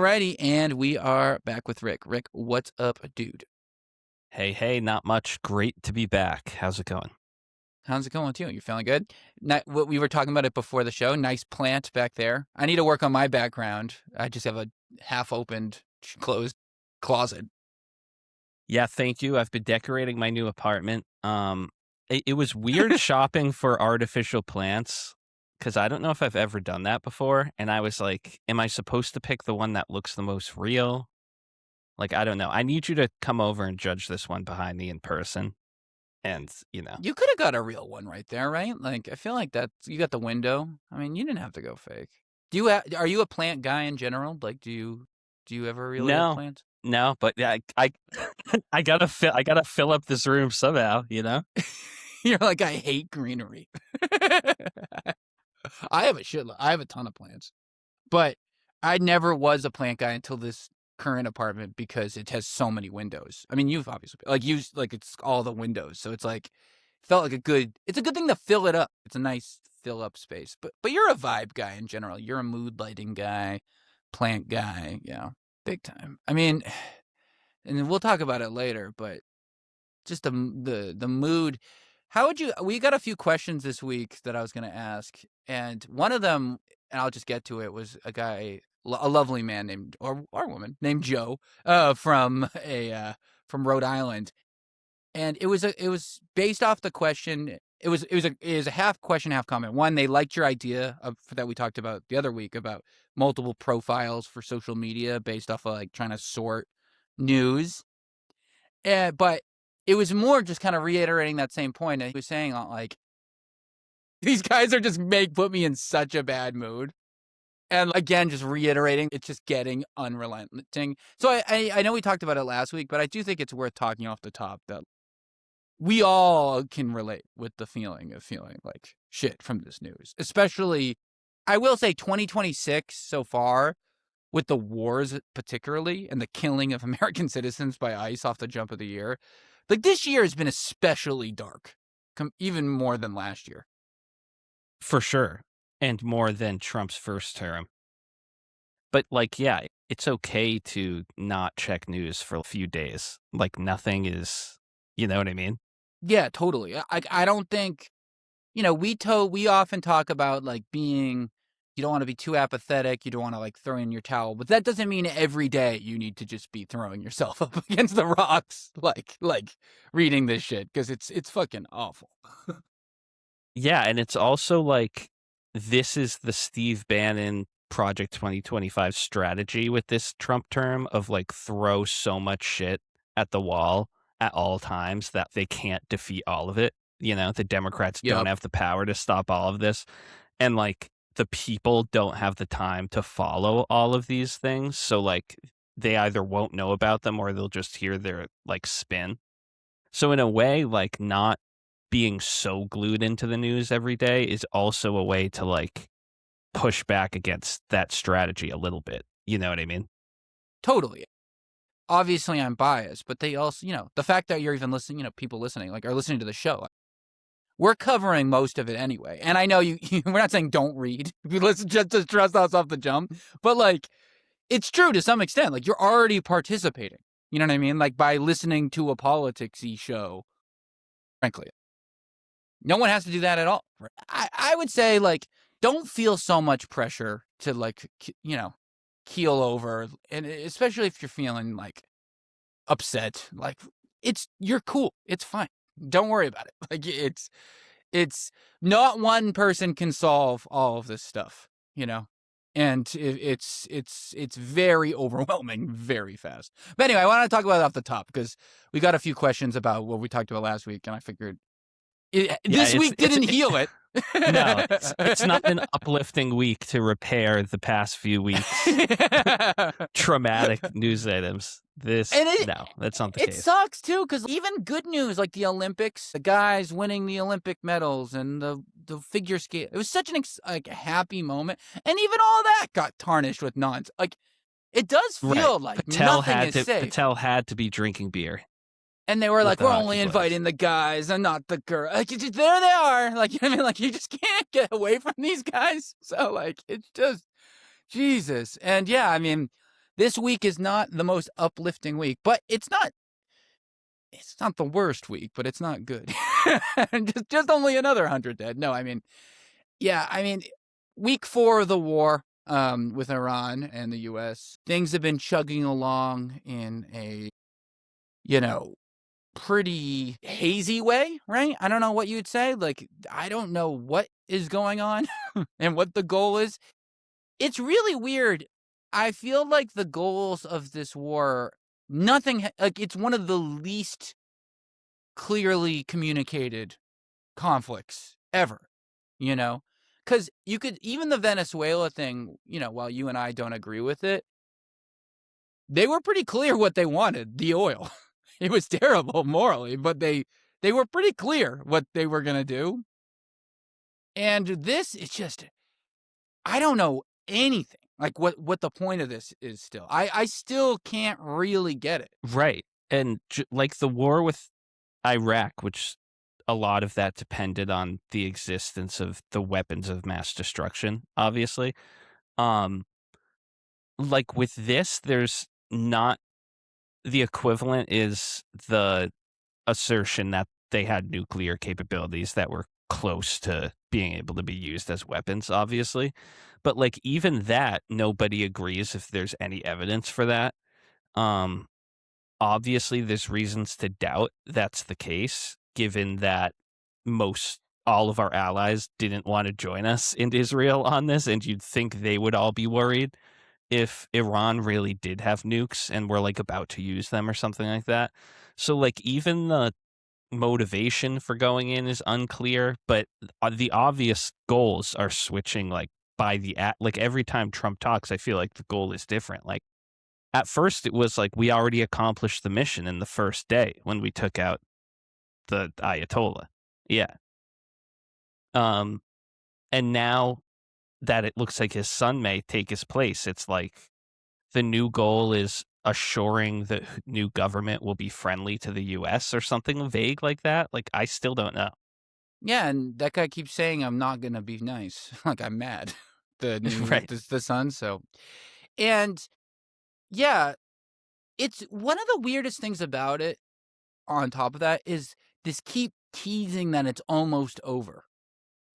Alrighty, and we are back with Rick. Rick, what's up, dude? Hey, not much. Great to be back. How's it going? How's it going with you? You feeling good? We were talking about it before the show. Nice plant back there. I need to work on my background. I just have a half-opened, closed closet. Yeah, thank you. I've been decorating my new apartment. It was weird shopping for artificial plants because I don't know if I've ever done that before. And I was like, am I supposed to pick the one that looks the most real? Like, I don't know. I need you to come over and judge this one behind me in person. And, You could have got a real one right there, right? Like, I feel like you got the window. I mean, you didn't have to go fake. Are you a plant guy in general? Like, do you ever really like no, plants? no, but yeah, I gotta fill up this room somehow, You're like, I hate greenery. I have a ton of plants, but I never was a plant guy until this current apartment because it has so many windows. I mean, you've obviously it's all the windows, so it's like felt like it's a good thing to fill it up. It's a nice fill up space. But you're a vibe guy in general. You're a mood lighting guy, plant guy, big time. I mean, and then we'll talk about it later, but just the mood. How would you? We got a few questions this week that I was going to ask, and one of them, and I'll just get to it, was a lovely man named or woman named Joe, from Rhode Island, and it was based off the question. It was a half question, half comment. One, they liked your idea that we talked about the other week about multiple profiles for social media based off of like trying to sort news. But it was more just kind of reiterating that same point. And he was saying, like, these guys are just put me in such a bad mood. And again, just reiterating, it's just getting unrelenting. So I know we talked about it last week, but I do think it's worth talking off the top that we all can relate with the feeling of feeling like shit from this news. Especially, I will say 2026 so far, with the wars particularly and the killing of American citizens by ICE off the jump of the year. Like, this year has been especially dark, even more than last year. For sure. And more than Trump's first term. But, like, yeah, it's okay to not check news for a few days. Like, nothing is, you know what I mean? Yeah, totally. I don't think, we often talk about, like, you don't want to be too apathetic. You don't want to, like, throw in your towel. But that doesn't mean every day you need to just be throwing yourself up against the rocks, like reading this shit, because it's fucking awful. Yeah, and it's also like, this is the Steve Bannon Project 2025 strategy with this Trump term of, like, throw so much shit at the wall at all times that they can't defeat all of it. The Democrats don't Yep. have the power to stop all of this. And, like, the people don't have the time to follow all of these things. So, like, they either won't know about them or they'll just hear their, like, spin. So in a way, like, not being so glued into the news every day is also a way to, like, push back against that strategy a little bit. You know what I mean? Totally. Obviously, I'm biased, but they also, the fact that you're even listening, people listening, like, are listening to the show. We're covering most of it anyway. And I know we're not saying don't read. Let's just trust us off the jump. But, like, it's true to some extent. Like, you're already participating. You know what I mean? Like, by listening to a politics-y show, frankly. No one has to do that at all. I would say, like, don't feel so much pressure to, like, keel over. And especially if you're feeling, like, upset. Like, you're cool. It's fine. Don't worry about it. Like, it's not one person can solve all of this stuff, and it's very overwhelming very fast. But anyway, I want to talk about it off the top because we got a few questions about what we talked about last week, and I figured this week didn't heal it. No, it's not an uplifting week to repair the past few weeks. Traumatic news items. No, that's not the case. It sucks too, because even good news like the Olympics, the guys winning the Olympic medals and the figure skate, it was such an happy moment, and even all that got tarnished with nonsense. Like, it does feel like nothing is safe. Patel had to be drinking beer. And they were like, we're only inviting the guys and not the girl. Like, there they are. Like, you know what I mean? Like, you just can't get away from these guys. So, like, it's just, Jesus. And yeah, I mean, This week is not the most uplifting week, but it's not the worst week, but it's not good. just only another 100 dead. No, I mean, yeah, I mean, week 4 of the war with Iran and the US, things have been chugging along in a, pretty hazy way, right? I don't know what you'd say. Like, I don't know what is going on and what the goal is. It's really weird. I feel like the goals of this war, it's one of the least clearly communicated conflicts ever, you know? Because you could, even the Venezuela thing, while you and I don't agree with it, they were pretty clear what they wanted, the oil. It was terrible morally, but they were pretty clear what they were going to do. And this is just, I don't know anything. Like what the point of this is still. I still can't really get it. Right. And like the war with Iraq, which a lot of that depended on the existence of the weapons of mass destruction, obviously. Like with this, there's not the equivalent is the assertion that they had nuclear capabilities that were close to being able to be used as weapons, obviously. But like even that, nobody agrees if there's any evidence for that. Um, Obviously, there's reasons to doubt that's the case, given that all of our allies didn't want to join us in Israel on this, and you'd think they would all be worried if Iran really did have nukes and were like about to use them or something like that. So like even the motivation for going in is unclear, but the obvious goals are switching like like every time Trump talks, I feel like the goal is different. Like at first it was like we already accomplished the mission in the first day when we took out the Ayatollah. Yeah. And now that it looks like his son may take his place, it's like the new goal is assuring the new government will be friendly to the US or something vague like that. Like I still don't know. Yeah, and that guy keeps saying I'm not gonna be nice. Like I'm mad. Right. The son. So, and yeah, it's one of the weirdest things about it. On top of that is this keep teasing that it's almost over,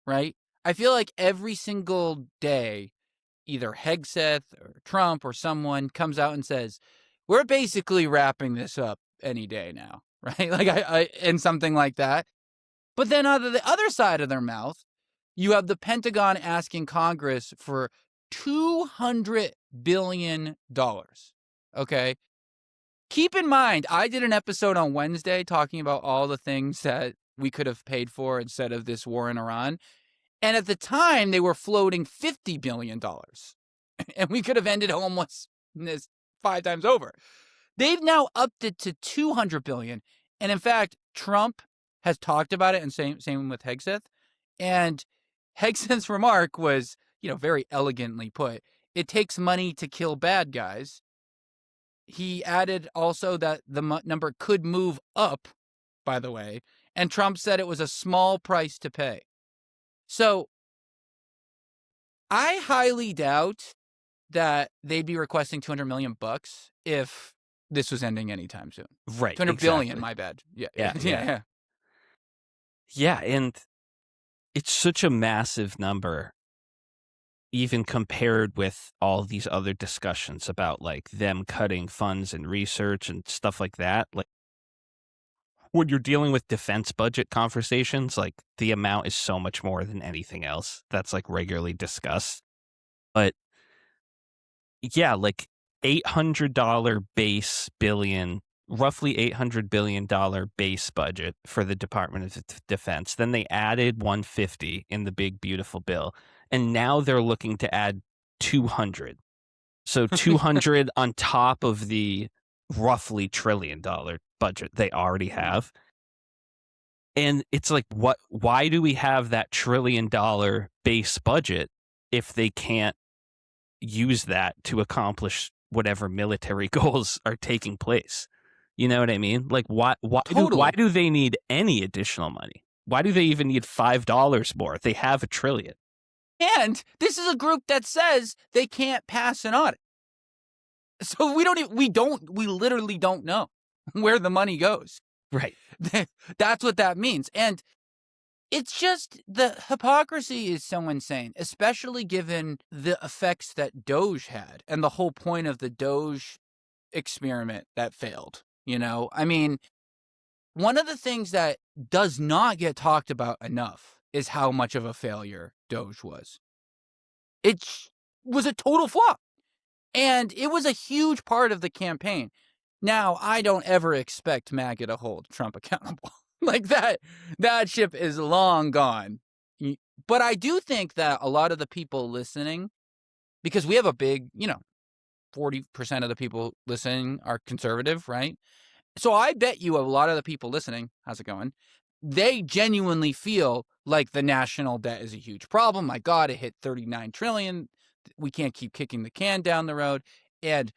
right? I feel like every single day, either Hegseth or Trump or someone comes out and says, "We're basically wrapping this up any day now," right? Like and something like that. But then out of the other side of their mouth, you have the Pentagon asking Congress for $200 billion. Okay. Keep in mind, I did an episode on Wednesday talking about all the things that we could have paid for instead of this war in Iran. And at the time, they were floating $50 billion. And we could have ended homelessness 5 times over. They've now upped it to $200 billion. And in fact, Trump has talked about it, and same with Hegseth. And Hegseth's remark was, very elegantly put, it takes money to kill bad guys. He added also that the number could move up, by the way, and Trump said it was a small price to pay. So I highly doubt that they'd be requesting $200 million if this was ending anytime soon. Right. 200 exactly. billion, my bad. Yeah. Yeah, and it's such a massive number, even compared with all these other discussions about like them cutting funds and research and stuff like that. Like when you're dealing with defense budget conversations, like the amount is so much more than anything else that's like regularly discussed. But yeah, like roughly $800 billion base budget for the Department of Defense. Then they added 150 in the big beautiful bill, and now they're looking to add 200. So 200 on top of the roughly $1 trillion budget they already have. And it's like, why do we have that $1 trillion base budget if they can't use that to accomplish whatever military goals are taking place? You know what I mean? Like, why Totally. do they need any additional money? Why do they even need $5 more? They have $1 trillion. And this is a group that says they can't pass an audit. So we literally don't know where the money goes. Right. That's what that means. And it's just the hypocrisy is so insane, especially given the effects that Doge had and the whole point of the Doge experiment that failed. I mean, one of the things that does not get talked about enough is how much of a failure Doge was. It was a total flop. And it was a huge part of the campaign. Now, I don't ever expect MAGA to hold Trump accountable. Like that ship is long gone. But I do think that a lot of the people listening, because we have a big, 40% of the people listening are conservative, right? So I bet you a lot of the people listening, how's it going? They genuinely feel like the national debt is a huge problem. My God, it hit 39 trillion. We can't keep kicking the can down the road. And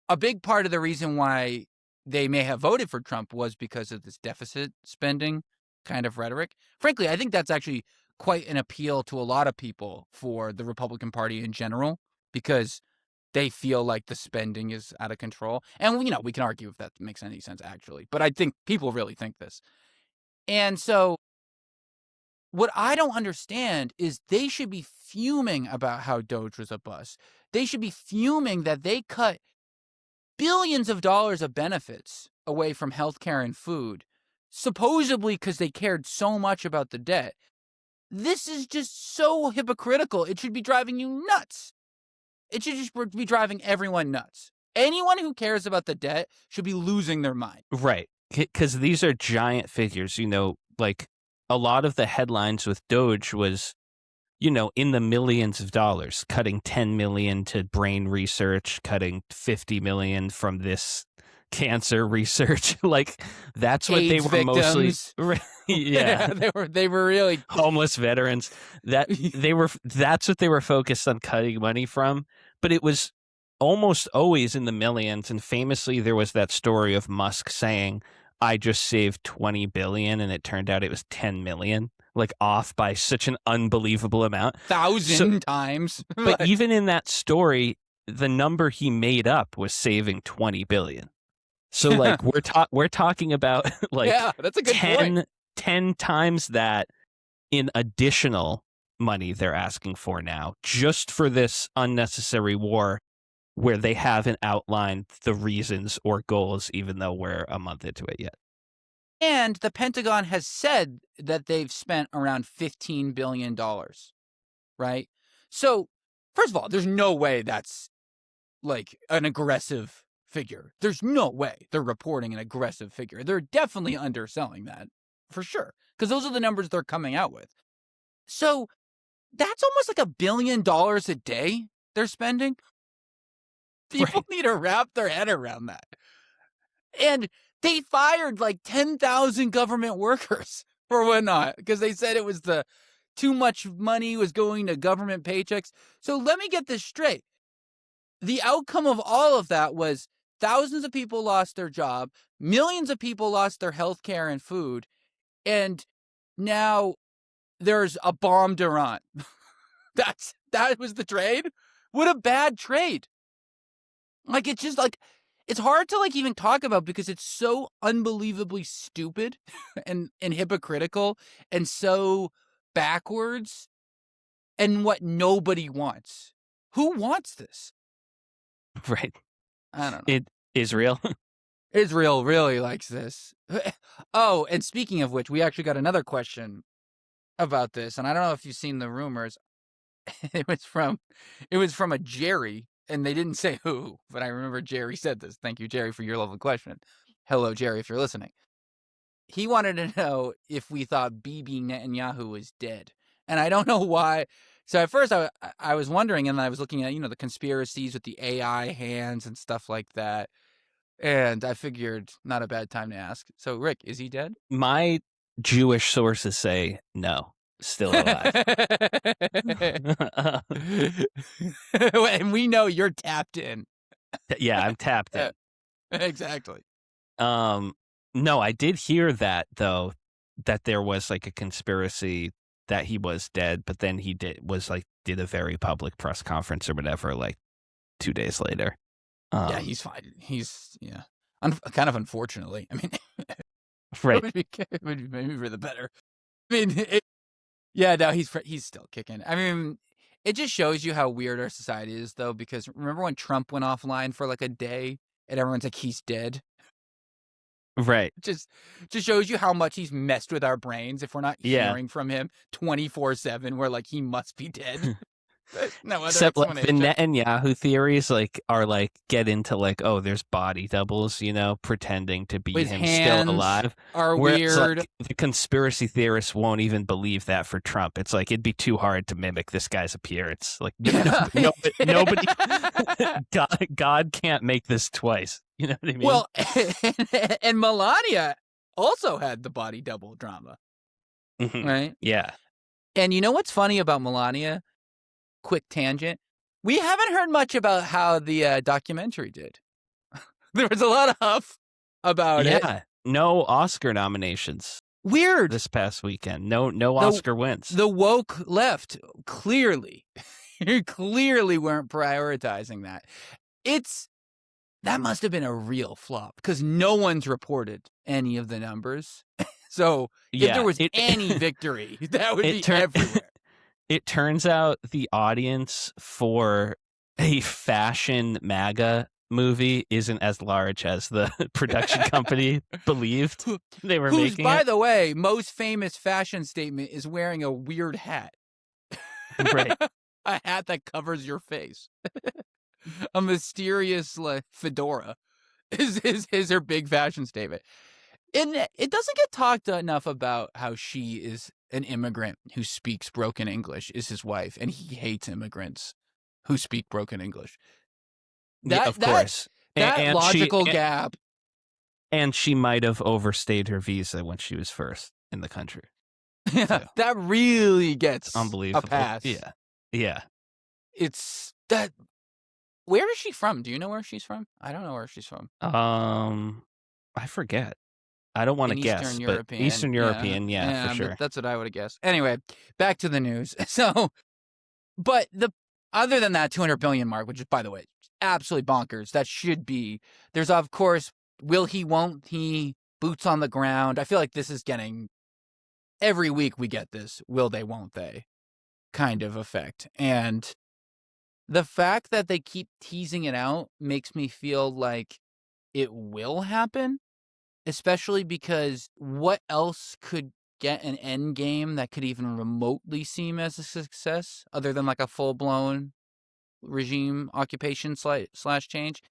a big part of the reason why they may have voted for Trump was because of this deficit spending kind of rhetoric. Frankly, I think that's actually quite an appeal to a lot of people for the Republican Party in general, because they feel like the spending is out of control. And, we can argue if that makes any sense, actually. But I think people really think this. And so what I don't understand is they should be fuming about how Doge was a bust. They should be fuming that they cut billions of dollars of benefits away from healthcare and food, supposedly because they cared so much about the debt. This is just so hypocritical. It should be driving you nuts. It should just be driving everyone nuts. Anyone who cares about the debt should be losing their mind. Right. Because these are giant figures, like a lot of the headlines with Doge was, in the millions of dollars, cutting 10 million to brain research, cutting 50 million from this cancer research. Like that's what AIDS they were victims. mostly. Yeah. They were really homeless veterans. That's what they were focused on cutting money from. But it was almost always in the millions. And famously, there was that story of Musk saying, I just saved 20 billion, and it turned out it was 10 million, like off by such an unbelievable amount. 1,000 times. But even in that story, the number he made up was saving 20 billion. So like we're talking about like yeah, that's a good point. 10 times that in additional money they're asking for now, just for this unnecessary war where they haven't outlined the reasons or goals, even though we're a month into it yet. And the Pentagon has said that they've spent around $15 billion, right? So, first of all, there's no way that's like an aggressive figure. There's no way they're reporting an aggressive figure. They're definitely underselling that, for sure, because those are the numbers they're coming out with. So, that's almost like $1 billion a day they're spending. People need to wrap their head around that. And they fired like 10,000 government workers for whatnot because they said it was too much money was going to government paychecks. So let me get this straight. The outcome of all of that was thousands of people lost their job, millions of people lost their health care and food, and now there's a bomb to Iran. That was the trade? What a bad trade. Like, it's just like, it's hard to like even talk about because it's so unbelievably stupid and hypocritical and so backwards and what nobody wants. Who wants this? Right. I don't know. Israel. Israel really likes this. Oh, and speaking of which, we actually got another question about this, and I don't know if you've seen the rumors. It was from a Jerry, and they didn't say who, but I remember Jerry said this. Thank you, Jerry, for your lovely question. Hello, Jerry, if you're listening. He wanted to know if we thought Bibi Netanyahu was dead, and I don't know why. So at first I was wondering, and I was looking at the conspiracies with the AI hands and stuff like that, and I figured not a bad time to ask. So Rick, is he dead? My Jewish sources say no. Still alive. And we know you're tapped in. Yeah, I'm tapped in. Exactly. No, I did hear that though, that there was like a conspiracy that he was dead, but then he did a very public press conference or whatever, like 2 days later. Yeah, he's fine. He's kind of unfortunately. I mean, right. it would be maybe for the better. I mean, no, he's still kicking. I mean, it just shows you how weird our society is, though, because remember when Trump went offline for like a day and everyone's like, he's dead? Right. Just shows you how much he's messed with our brains. If we're not Yeah. hearing from him 24/7, we're like, he must be dead. There's no other Except like the explanation. Netanyahu theories are get into oh, there's body doubles, pretending to be His him still hands alive. are Whereas weird. the conspiracy theorists won't even believe that for Trump. It's like it'd be too hard to mimic this guy's appearance. Like nobody God can't make this twice. You know what I mean? Well, and Melania also had the body double drama. Mhm. Right? Yeah. And you know what's funny about Melania? Quick tangent. We haven't heard much about how the documentary did. There was a lot of huff about it. Yeah. No Oscar nominations Weird. this past weekend. No Oscar wins. The woke left clearly weren't prioritizing that. That must have been a real flop because no one's reported any of the numbers. So if there was any victory, that would be everywhere. It turns out the audience for a fashion MAGA movie isn't as large as the production company believed they were making. By the way, most famous fashion statement is wearing a weird hat. Right. A hat that covers your face. A mysterious fedora is her big fashion statement. And it doesn't get talked enough about how she is an immigrant who speaks broken English, is his wife, and he hates immigrants who speak broken English. Of course. That logical gap. And she might have overstayed her visa when she was first in the country. Yeah, that really gets unbelievable. A pass. Yeah. Yeah. It's that. Where is she from? Do you know where she's from? I don't know where she's from. I forget. I don't want to guess. Eastern European. Eastern European, yeah, for sure. That's what I would have guessed. Anyway, back to the news. So, but other than that 200 billion mark, which is, by the way, absolutely bonkers. That should be. There's, of course, will he, won't he, boots on the ground. I feel like this is getting, every week we get this, will they, won't they, kind of effect. And the fact that they keep teasing it out makes me feel like it will happen. Especially because what else could get an end game that could even remotely seem as a success other than like a full-blown regime occupation slash change?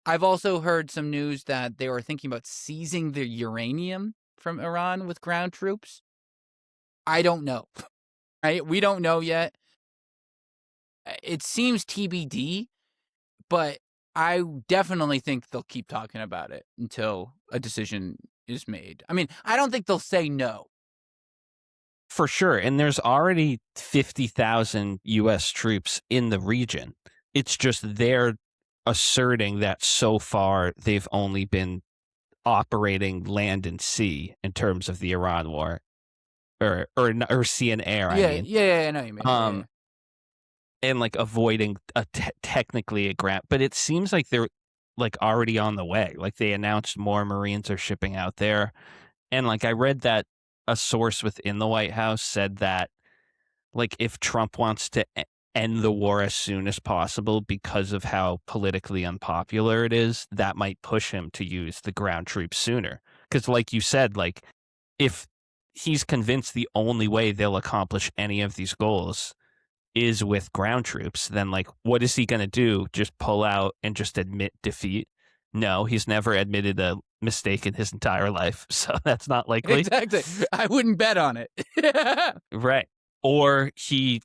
I've also heard some news that they were thinking about seizing the uranium from Iran with ground troops. I don't know. Right? We don't know yet. It seems TBD, but I definitely think they'll keep talking about it until a decision is made. I mean, I don't think they'll say no. For sure. And there's already 50,000 U.S. troops in the region. It's just they're asserting that so far they've only been operating land and sea in terms of the Iran war. Or sea and air, I mean. Yeah, I know what you mean. Yeah. And avoiding technically a grant, but it seems like they're already on the way. They announced more Marines are shipping out there, and I read that a source within the White House said that if Trump wants to end the war as soon as possible because of how politically unpopular it is, that might push him to use the ground troops sooner. Because like you said, if he's convinced the only way they'll accomplish any of these goals is with ground troops, then what is he going to do? Just pull out and just admit defeat? No, he's never admitted a mistake in his entire life, so that's not likely. Exactly. I wouldn't bet on it. Right. Or he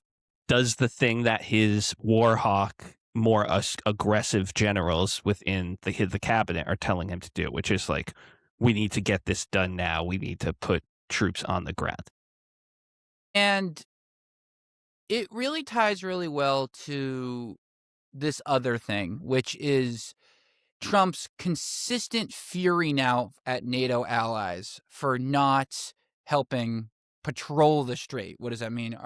does the thing that his war hawk, more aggressive generals within the cabinet are telling him to do, which is we need to get this done now. We need to put troops on the ground. And it really ties really well to this other thing, which is Trump's consistent fury now at NATO allies for not helping patrol the strait. What does that mean?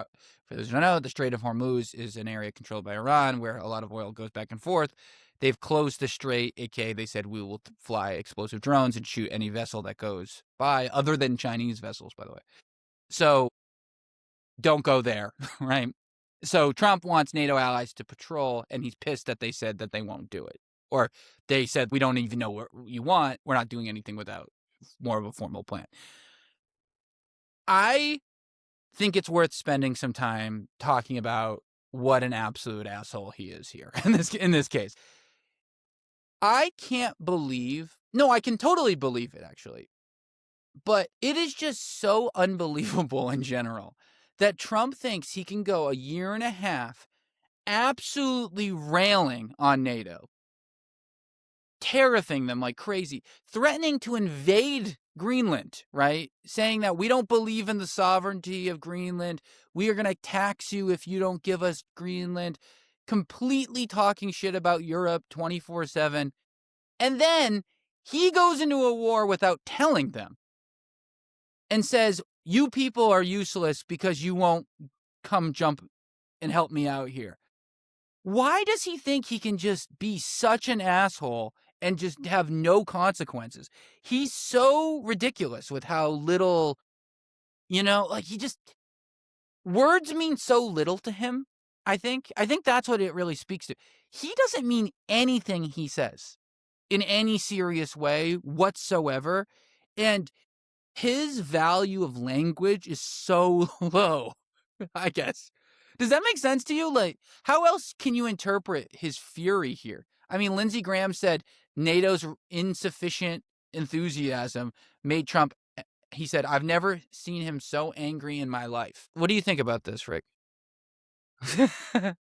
For those who don't know, the Strait of Hormuz is an area controlled by Iran where a lot of oil goes back and forth. They've closed the strait, aka they said we will fly explosive drones and shoot any vessel that goes by, other than Chinese vessels, by the way. So don't go there, right? So Trump wants NATO allies to patrol, and he's pissed that they said that they won't do it. Or they said, we don't even know what you want. We're not doing anything without more of a formal plan. I think it's worth spending some time talking about what an absolute asshole he is here in this case. I can't believe, no, I can totally believe it actually, but it is just so unbelievable in general that Trump thinks he can go a year and a half absolutely railing on NATO, tariffing them like crazy, threatening to invade Greenland, right? Saying that we don't believe in the sovereignty of Greenland. We are going to tax you if you don't give us Greenland. Completely talking shit about Europe 24/7. And then he goes into a war without telling them and says, you people are useless because you won't come jump and help me out here. Why does he think he can just be such an asshole and just have no consequences? He's so ridiculous with how little, like words mean so little to him, I think. I think that's what it really speaks to. He doesn't mean anything he says in any serious way whatsoever. And his value of language is so low, I guess. Does that make sense to you? Like, how else can you interpret his fury here? I mean, Lindsey Graham said NATO's insufficient enthusiasm made Trump, he said, I've never seen him so angry in my life. What do you think about this, Rick?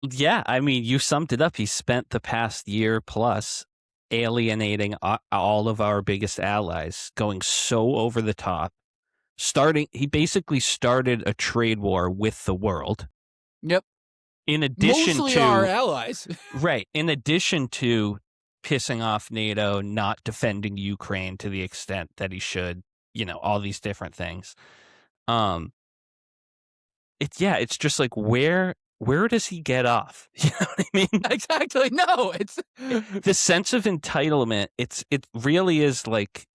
Yeah, I mean, you summed it up. He spent the past year plus alienating all of our biggest allies, going so over the top. He basically started a trade war with the world. Yep. In addition Mostly to our allies. Right. In addition to pissing off NATO, not defending Ukraine to the extent that he should, all these different things. It's just like where does he get off? You know what I mean? Exactly. No, it's the sense of entitlement. It really is like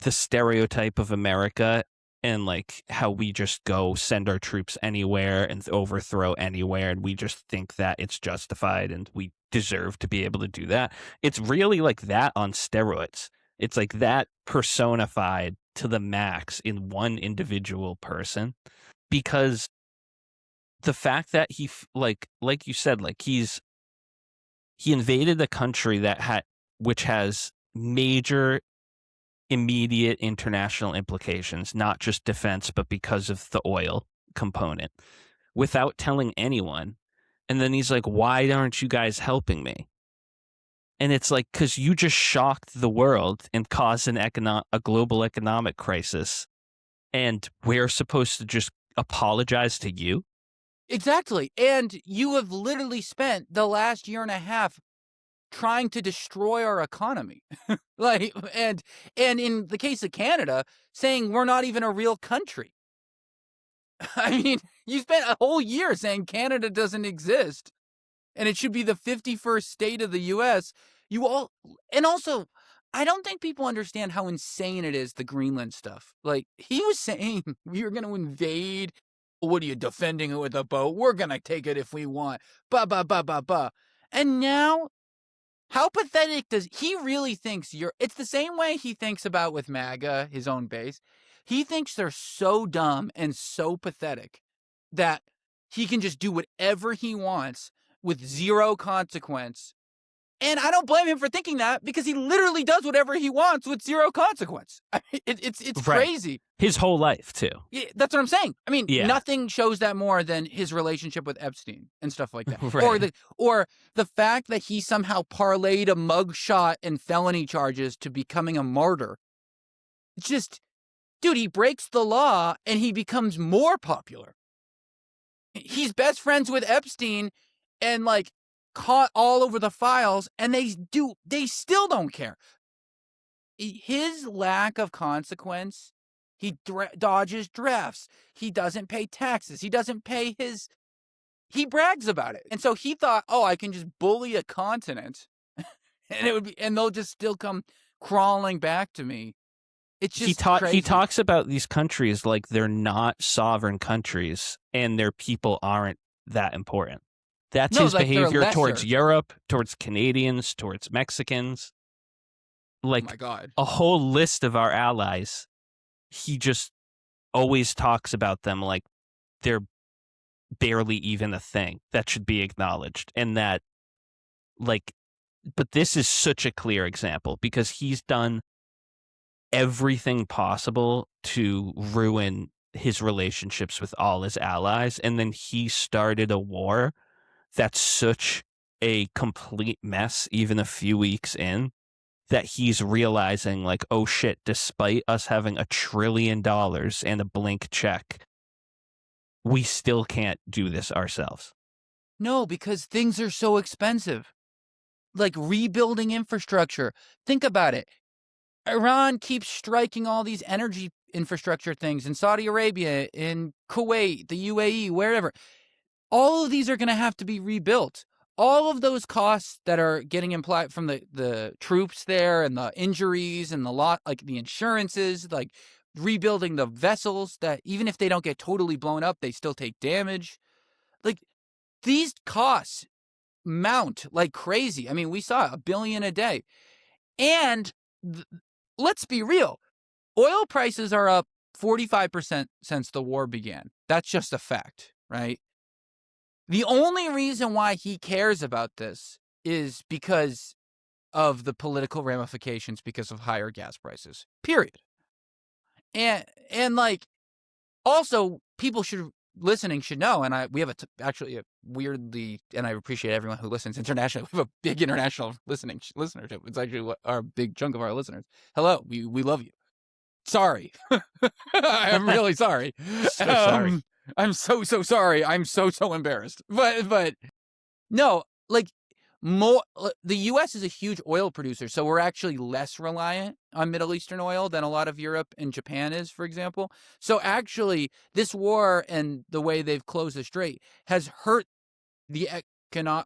the stereotype of America, and like how we just go send our troops anywhere and overthrow anywhere, and we just think that it's justified and we deserve to be able to do that. It's really like that on steroids. It's like that personified to the max in one individual person, because the fact that he like you said, like he invaded a country which has major immediate international implications, not just defense, but because of the oil component, without telling anyone. And then he's like, why aren't you guys helping me? And it's like, because you just shocked the world and caused a global economic crisis, and we're supposed to just apologize to you? Exactly. And you have literally spent the last year and a half trying to destroy our economy. and in the case of Canada, saying we're not even a real country. I mean, you spent a whole year saying Canada doesn't exist and it should be the 51st state of the US. And also, I don't think people understand how insane it is, the Greenland stuff. Like, he was saying we were going to invade. What are you, defending it with a boat? We're going to take it if we want. Ba, ba, ba, ba, ba. And now, how pathetic does he really thinks it's the same way he thinks about with MAGA, his own base. He thinks they're so dumb and so pathetic that he can just do whatever he wants with zero consequence. And I don't blame him for thinking that, because he literally does whatever he wants with zero consequence. I mean, it's Right. crazy. His whole life, too. Yeah, that's what I'm saying. I mean, Yeah. Nothing shows that more than his relationship with Epstein and stuff like that. Right. Or the fact that he somehow parlayed a mugshot and felony charges to becoming a martyr. It's just, dude, he breaks the law and he becomes more popular. He's best friends with Epstein and like caught all over the files, and they still don't care. His lack of consequence, He dodges drafts. He doesn't pay taxes. He doesn't pay his. He brags about it, and so he thought, oh, I can just bully a continent, and it would be, and they'll just still come crawling back to me. It's just crazy. He talks about these countries like they're not sovereign countries and their people aren't that important. That's his behavior towards Europe, towards Canadians, towards Mexicans. Like, oh my God. A whole list of our allies, he just always talks about them like they're barely even a thing that should be acknowledged. And that, like, but this is such a clear example because he's done everything possible to ruin his relationships with all his allies. And then he started a war that's such a complete mess, even a few weeks in, that he's realizing, like, oh shit, despite us having $1 trillion and a blank check, we still can't do this ourselves. No, because things are so expensive. Like rebuilding infrastructure. Think about it. Iran keeps striking all these energy infrastructure things in Saudi Arabia, in Kuwait, the UAE, wherever. All of these are going to have to be rebuilt. All of those costs that are getting implied from the troops there and the injuries and the insurances, like rebuilding the vessels that even if they don't get totally blown up, they still take damage. Like these costs mount like crazy. I mean, we saw $1 billion a day. And let's be real. Oil prices are up 45% since the war began. That's just a fact, right? The only reason why he cares about this is because of the political ramifications because of higher gas prices, period. And like, also, people listening should know, and we have actually a weirdly, and I appreciate everyone who listens internationally. We have a big international listenership. It's actually our big chunk of our listeners. Hello, we love you. Sorry. I'm really sorry. So sorry. I'm so sorry. I'm so embarrassed. But no, like the U.S. is a huge oil producer, so we're actually less reliant on Middle Eastern oil than a lot of Europe and Japan is, for example. So actually, this war and the way they've closed the strait has hurt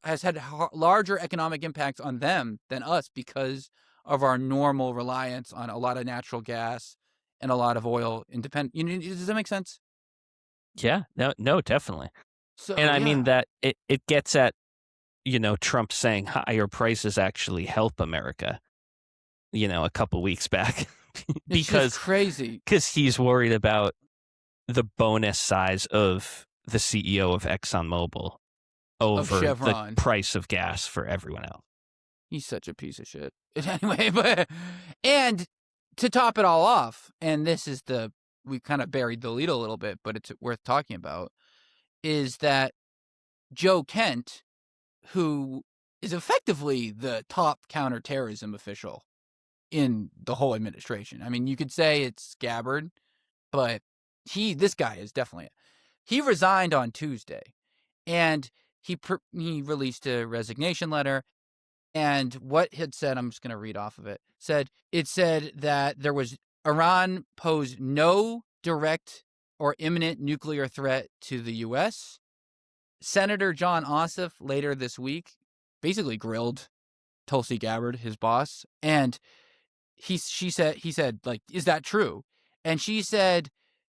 has had larger economic impact on them than us because of our normal reliance on a lot of natural gas and a lot of oil independent. Does that make sense? Yeah, no, definitely. So, and I mean that it gets at, Trump saying higher prices actually help America, a couple weeks back. Because it's crazy. Because he's worried about the bonus size of the CEO of ExxonMobil over the price of gas for everyone else. He's such a piece of shit. Anyway, and to top it all off, and this is we kind of buried the lead a little bit, but it's worth talking about, is that Joe Kent, who is effectively the top counterterrorism official in the whole administration. I mean, you could say it's Gabbard, but this guy is definitely. He resigned on Tuesday, and he released a resignation letter. And what it said, I'm just going to read off of it. It said that Iran posed no direct or imminent nuclear threat to the U.S. Senator John Ossoff later this week basically grilled Tulsi Gabbard, his boss, and he said, like, is that true? And she said,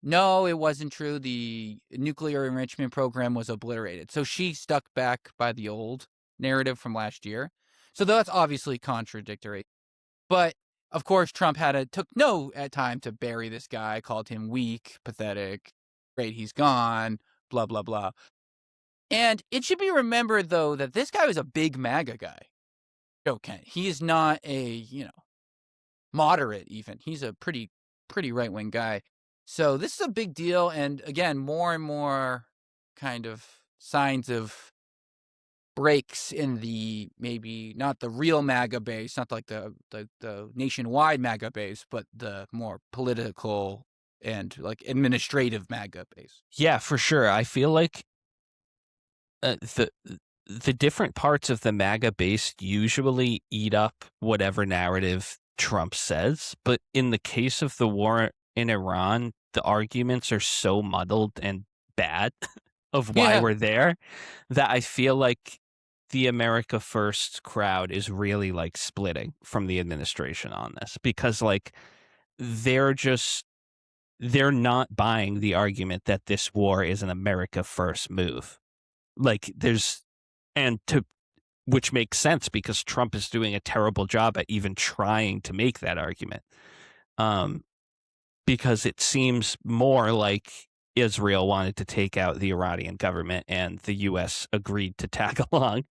no, it wasn't true. The nuclear enrichment program was obliterated. So she stuck back by the old narrative from last year. So that's obviously contradictory. But of course, Trump took no time to bury this guy, called him weak, pathetic, great, he's gone, blah, blah, blah. And it should be remembered, though, that this guy was a big MAGA guy. Joe Kent. He is not a, moderate even. He's a pretty right-wing guy. So this is a big deal. And again, more and more kind of signs of breaks in the, maybe not the real MAGA base, not like the nationwide MAGA base, but the more political and like administrative MAGA base. Yeah, for sure. I feel like the different parts of the MAGA base usually eat up whatever narrative Trump says, but in the case of the war in Iran, the arguments are so muddled and bad of why Yeah. we're there that I feel like the America First crowd is really like splitting from the administration on this because like they're just they're not buying the argument that this war is an America First move. Like there's and to which makes sense because Trump is doing a terrible job at even trying to make that argument. Um, because it seems more like Israel wanted to take out the Iranian government and the U.S. agreed to tag along.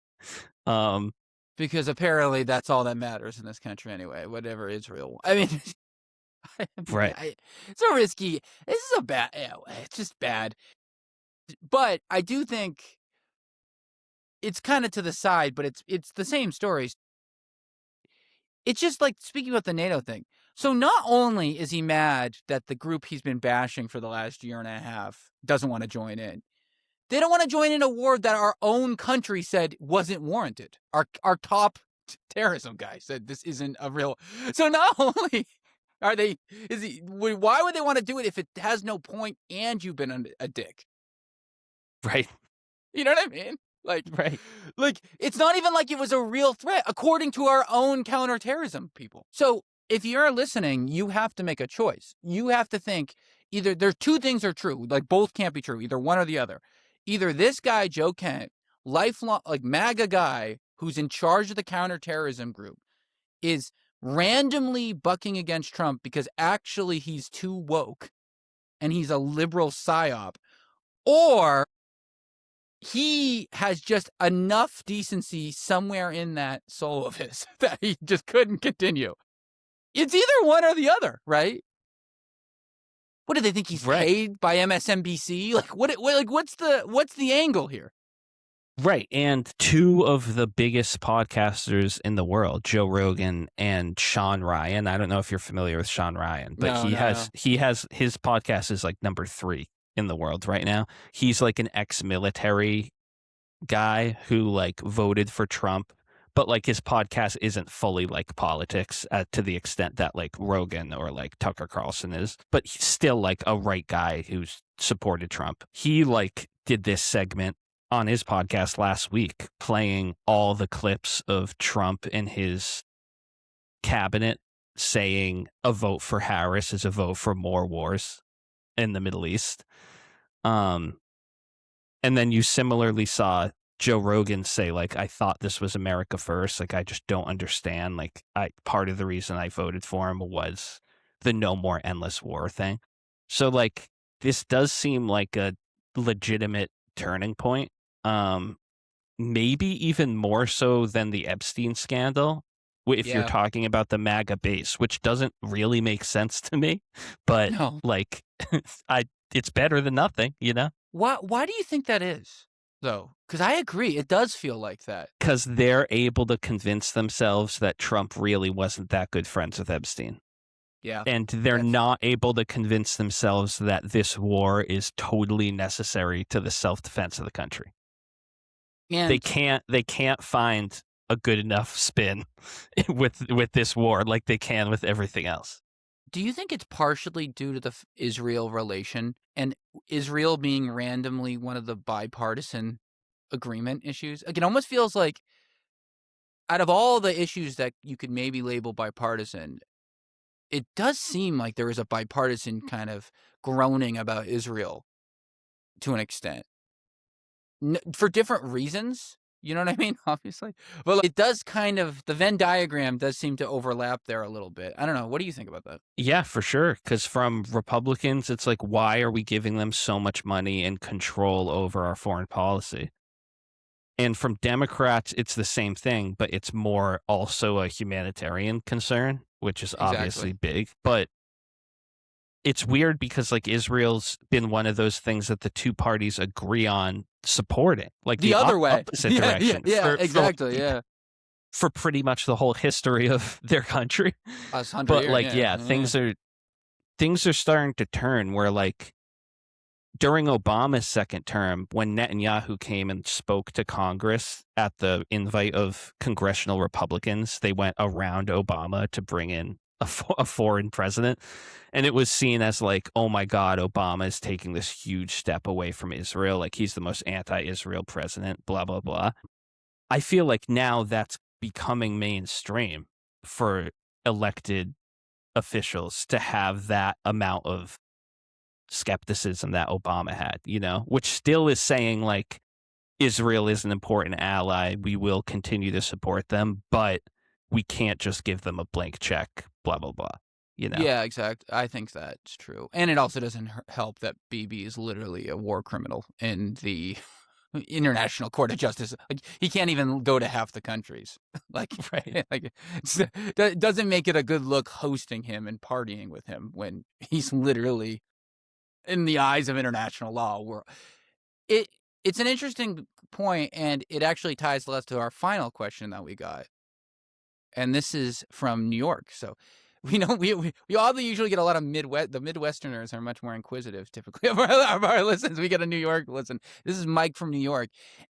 Because apparently that's all that matters in this country anyway, whatever Israel. I mean, Right. it's so risky. This is a bad. It's just bad. But I do think it's kind of to the side, but it's the same stories. It's just like speaking about the NATO thing. So not only is he mad that the group he's been bashing for the last year and a half doesn't want to join in, they don't want to join in a war that our own country said wasn't warranted. Our top terrorism guy said this isn't a real. So not only are they, why would they want to do it if it has no point and you've been a dick? Right. You know what I mean? Right. Like it's not even like it was a real threat, according to our own counterterrorism people. So if you're listening, you have to make a choice. You have to think either there's two things are true, like both can't be true, either one or the other. Either this guy, Joe Kent, lifelong, like MAGA guy who's in charge of the counterterrorism group, is randomly bucking against Trump because actually he's too woke and he's a liberal psyop, or he has just enough decency somewhere in that soul of his that he just couldn't continue. It's either one or the other, right? What do they think he's paid by MSNBC? Like what's the angle here? Right. And two of the biggest podcasters in the world, Joe Rogan and Sean Ryan. I don't know if you're familiar with Sean Ryan, but he has his podcast is like number 3 in the world right now. He's like an ex-military guy who like voted for Trump, but like his podcast isn't fully like politics to the extent that like Rogan or like Tucker Carlson is, but he's still like a right guy who's supported Trump. He like did this segment on his podcast last week playing all the clips of Trump and his cabinet saying a vote for Harris is a vote for more wars in the Middle East. And then you similarly saw Joe Rogan say, like, I thought this was America First. Like, I just don't understand. Like, part of the reason I voted for him was the no more endless war thing. So, like, this does seem like a legitimate turning point. Maybe even more so than the Epstein scandal, if you're talking about the MAGA base, which doesn't really make sense to me. But, like, it's better than nothing, you know? Why do you think that is, though? Because I agree. It does feel like that. Because they're able to convince themselves that Trump really wasn't that good friends with Epstein. Yeah. And they're not able to convince themselves that this war is totally necessary to the self-defense of the country. And they can't find a good enough spin with this war like they can with everything else. Do you think it's partially due to the Israel relation and Israel being randomly one of the bipartisan agreement issues? Like, it almost feels like out of all the issues that you could maybe label bipartisan, it does seem like there is a bipartisan kind of groaning about Israel to an extent. For different reasons, you know what I mean? Obviously. But it does kind of, the Venn diagram does seem to overlap there a little bit. I don't know. What do you think about that? Yeah, for sure. Because from Republicans, it's like, why are we giving them so much money and control over our foreign policy? And from Democrats, it's the same thing, but it's more also a humanitarian concern, which is obviously big. But it's weird because like Israel's been one of those things that the two parties agree on supporting, like the other way, opposite direction. Exactly. For pretty much the whole history of their country. But like, things are starting to turn where like during Obama's second term, when Netanyahu came and spoke to Congress at the invite of congressional Republicans, they went around Obama to bring in a foreign president, and it was seen as like, oh my God, Obama is taking this huge step away from Israel. Like he's the most anti-Israel president, blah, blah, blah. I feel like now that's becoming mainstream for elected officials to have that amount of skepticism that Obama had, which still is saying like Israel is an important ally. We will continue to support them, but we can't just give them a blank check, blah, blah, blah. Yeah, exactly. I think that's true. And it also doesn't help that Bibi is literally a war criminal in the International Court of Justice. Like, he can't even go to half the countries. Like, Right. like that doesn't make it a good look hosting him and partying with him when he's literally, in the eyes of international law, it's an interesting point, and it actually ties less to our final question that we got. And this is from New York. So we know we oddly usually get a lot of the Midwesterners are much more inquisitive typically of our listens. We get a New York listen. This is Mike from New York.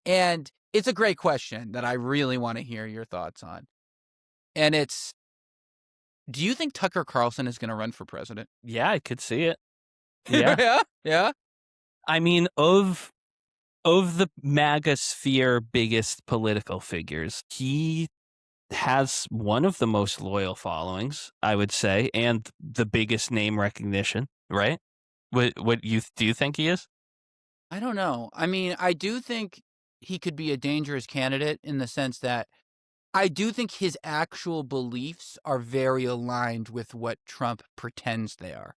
And it's a great question that I really want to hear your thoughts on. And it's, do you think Tucker Carlson is going to run for president? Yeah, I could see it. Yeah. Yeah. Yeah. I mean, of the MAGA sphere biggest political figures, he has one of the most loyal followings, I would say, and the biggest name recognition, right? What do you think he is? I don't know. I mean, I do think he could be a dangerous candidate in the sense that I do think his actual beliefs are very aligned with what Trump pretends they are.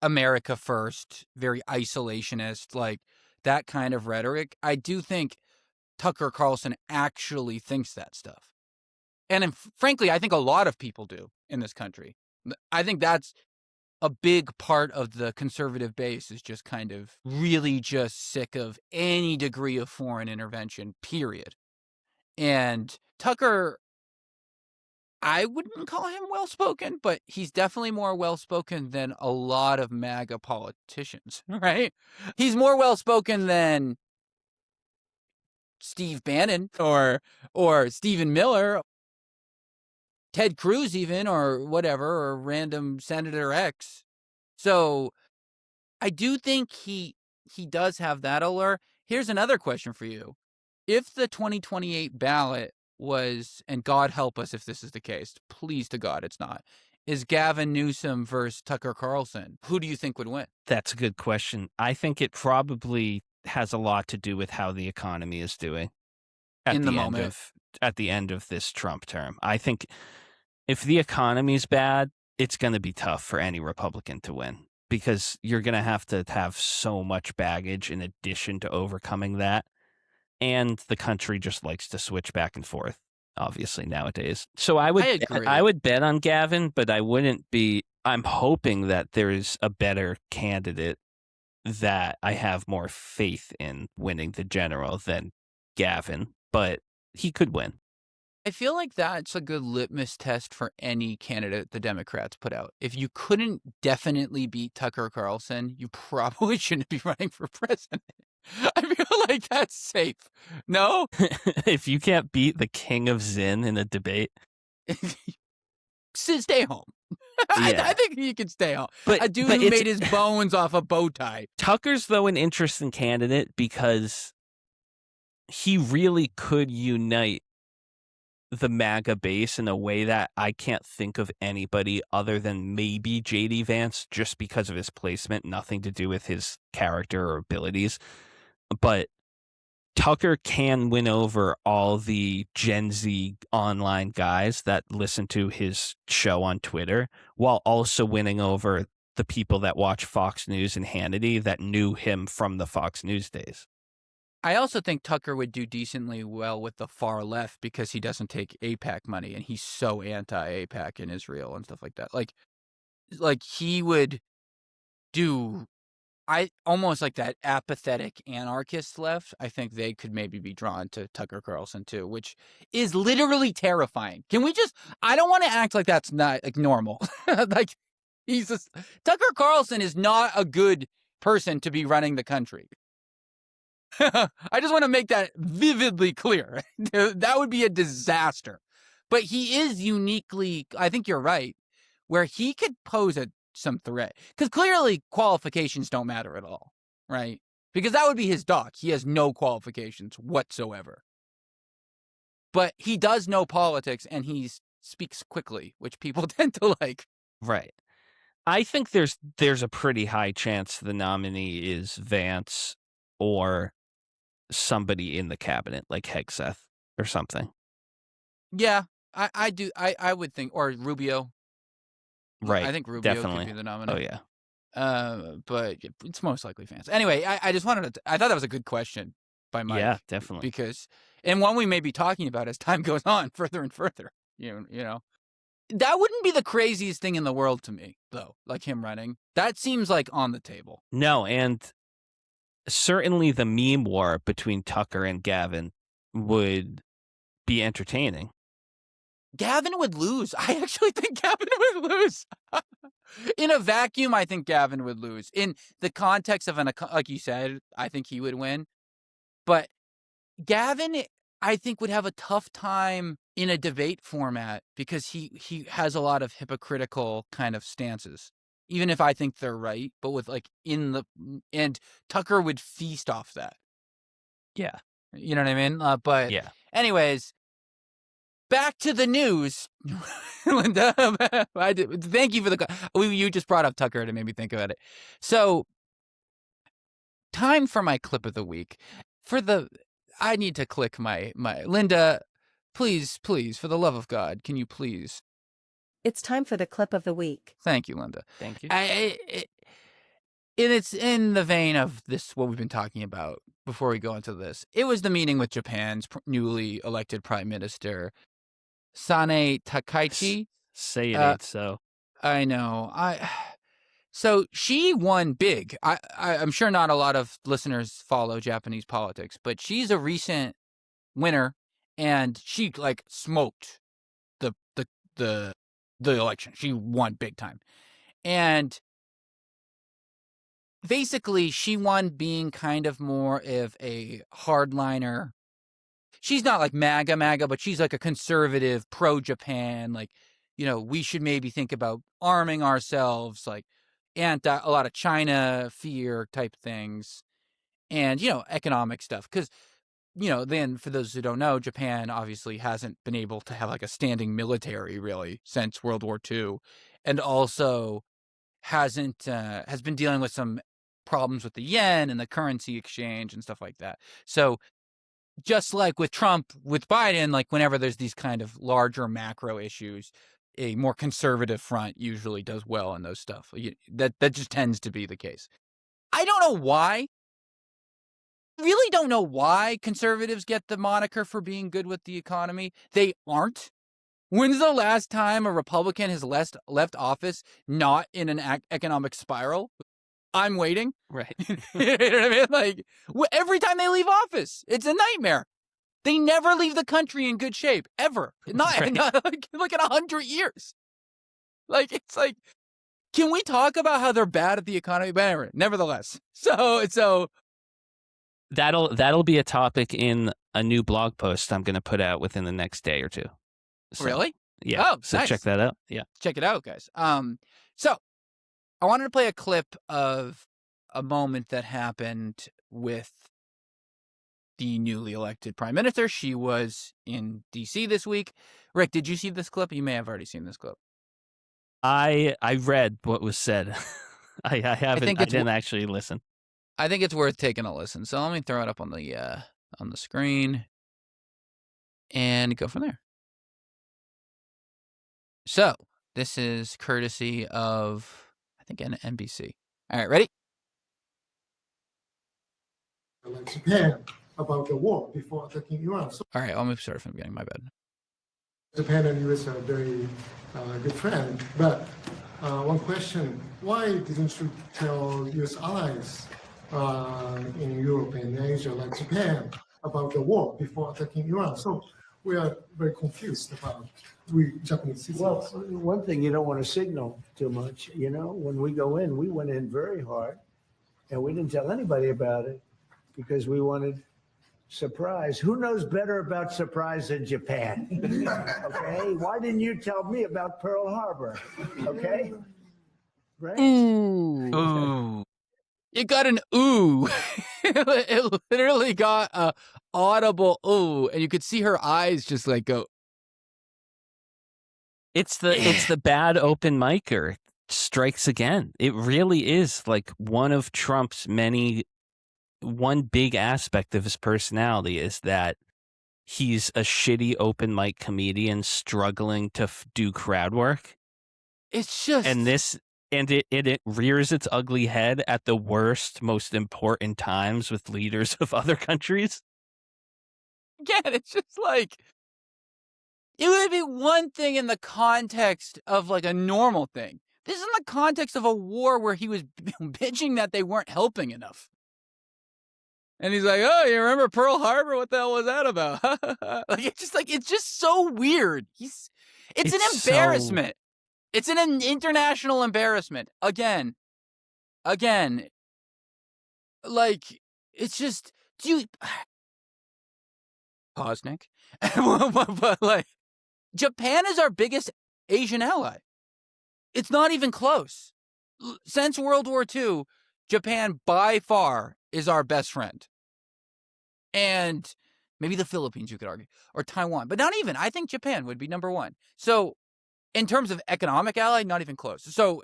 America first, very isolationist, like that kind of rhetoric. I do think Tucker Carlson actually thinks that stuff. And frankly, I think a lot of people do in this country. I think that's a big part of the conservative base is just kind of really just sick of any degree of foreign intervention, period. And Tucker, I wouldn't call him well-spoken, but he's definitely more well-spoken than a lot of MAGA politicians, right? He's more well-spoken than Steve Bannon or Stephen Miller, Ted Cruz even, or whatever, or random Senator X. So I do think he does have that allure. Here's another question for you. If the 2028 ballot was, and God help us if this is the case, please to God it's not, is Gavin Newsom versus Tucker Carlson, who do you think would win? That's a good question. I think it probably has a lot to do with how the economy is doing In the moment. at the end of this Trump term. I think if the economy's bad, it's going to be tough for any Republican to win because you're going to have so much baggage in addition to overcoming that. And the country just likes to switch back and forth, obviously, nowadays. So I agree. would bet on Gavin, but I wouldn't be. I'm hoping that there's a better candidate that I have more faith in winning the general than Gavin, but he could win. I feel like that's a good litmus test for any candidate the Democrats put out. If you couldn't definitely beat Tucker Carlson, you probably shouldn't be running for president. I feel like that's safe. No? If you can't beat the king of Zin in a debate, Stay home. Yeah. I think he can stay home. But, a dude who made his bones off a bow tie. Tucker's, though, an interesting candidate because he really could unite the MAGA base in a way that I can't think of anybody other than maybe JD Vance just because of his placement, nothing to do with his character or abilities. But Tucker can win over all the Gen Z online guys that listen to his show on Twitter while also winning over the people that watch Fox News and Hannity that knew him from the Fox News days. I also think Tucker would do decently well with the far left because he doesn't take AIPAC money and he's so anti-AIPAC in Israel and stuff like that. Like he would do, I almost like that apathetic anarchist left. I think they could maybe be drawn to Tucker Carlson too, which is literally terrifying. Can we just, I don't want to act like that's not like normal. Like Tucker Carlson is not a good person to be running the country. I just want to make that vividly clear. That would be a disaster. But he is uniquely, I think you're right. where he could pose some threat. Because clearly qualifications don't matter at all, right? Because that would be his doc. He has no qualifications whatsoever. But he does know politics, and he speaks quickly, which people tend to like. Right. I think there's a pretty high chance the nominee is Vance or somebody in the cabinet, like Hegseth or something. Yeah, I do. I would think, or Rubio. Right. I think Rubio Definitely. could be the nominee. Oh, yeah. But it's most likely Vance. Anyway, I just wanted to. I thought that was a good question by Mike. Yeah, definitely. Because, and one we may be talking about as time goes on, further and further. You know, that wouldn't be the craziest thing in the world to me, though. Like him running, that seems like on the table. No, and certainly the meme war between Tucker and Gavin would be entertaining. Gavin would lose. I actually think Gavin would lose. In a vacuum, I think Gavin would lose. In the context of like you said, I think he would win. But Gavin, I think, would have a tough time in a debate format because he has a lot of hypocritical kind of stances. Even if I think they're right, but with like and Tucker would feast off that. Yeah. You know what I mean? But yeah. Anyways, back to the news, Linda. Thank you for you just brought up Tucker and it made me think about it. So, time for my clip of the week. I need to click my Linda. Please, for the love of God, can you please? It's time for the clip of the week. Thank you, Linda. Thank you. It's in the vein of this, what we've been talking about before we go into this. It was the meeting with Japan's newly elected prime minister, Sane Takaichi. Say it ain't so. I know. So she won big. I'm sure not a lot of listeners follow Japanese politics, but she's a recent winner, and she like smoked the election. She won big time, and basically she won being kind of more of a hardliner. She's not like MAGA, but she's like a conservative, pro-Japan, like, you know, we should maybe think about arming ourselves, like a lot of China fear type things, and, you know, economic stuff. Because, you know, then for those who don't know, Japan obviously hasn't been able to have like a standing military really since World War II, and also has been dealing with some problems with the yen and the currency exchange and stuff like that. So just like with Trump, with Biden, like whenever there's these kind of larger macro issues, a more conservative front usually does well in those stuff. That just tends to be the case. I don't know why. Really don't know why conservatives get the moniker for being good with the economy. They aren't. When's the last time a Republican has left office not in an economic spiral? I'm waiting. Right. You know what I mean? Like, every time they leave office, it's a nightmare. They never leave the country in good shape, ever. Not like in 100 years. Like, it's like, can we talk about how they're bad at the economy? But anyway, nevertheless. So that'll be a topic in a new blog post I'm going to put out within the next day or two. So, really? Yeah. Oh, so nice. Check that out. Yeah. Check it out, guys. So I wanted to play a clip of a moment that happened with the newly elected prime minister. She was in D.C. this week. Rick, did you see this clip? You may have already seen this clip. I read what was said. I haven't. I didn't actually listen. I think it's worth taking a listen. So let me throw it up on the screen and go from there. So this is courtesy of, I think, NBC. All right, ready? Like Japan about the war before attacking Iran. So, all right, let me start from the beginning. My bad. Japan and US are very good friends. But one question: why didn't you tell US allies in Europe and Asia, like Japan, about the war before attacking Iran? So we are very confused about we Japanese citizens. Well, one thing, you don't want to signal too much. You know, when we go in, we went in very hard, and we didn't tell anybody about it because we wanted Surprise. Who knows better about surprise than Japan? Okay. Why didn't you tell me about Pearl Harbor? Okay. Right? Ooh. It got an ooh. It literally got a audible ooh, and you could see her eyes just like go. It's the bad open micer strikes again. It really is like one of Trump's one big aspect of his personality is that he's a shitty open mic comedian struggling to do crowd work. It's just it rears its ugly head at the worst, most important times with leaders of other countries. again, it's just like it would be one thing in the context of like a normal thing. This is in the context of a war where he was bitching that they weren't helping enough. And he's like, "Oh, you remember Pearl Harbor? What the hell was that about?" It's just so weird. It's an embarrassment. It's an international embarrassment. Again. Like, it's just pause, Nick. But like, Japan is our biggest Asian ally. It's not even close. Since World War II, Japan by far is our best friend. And maybe the Philippines, you could argue, or Taiwan, but not even. I think Japan would be number one. So in terms of economic ally, not even close. So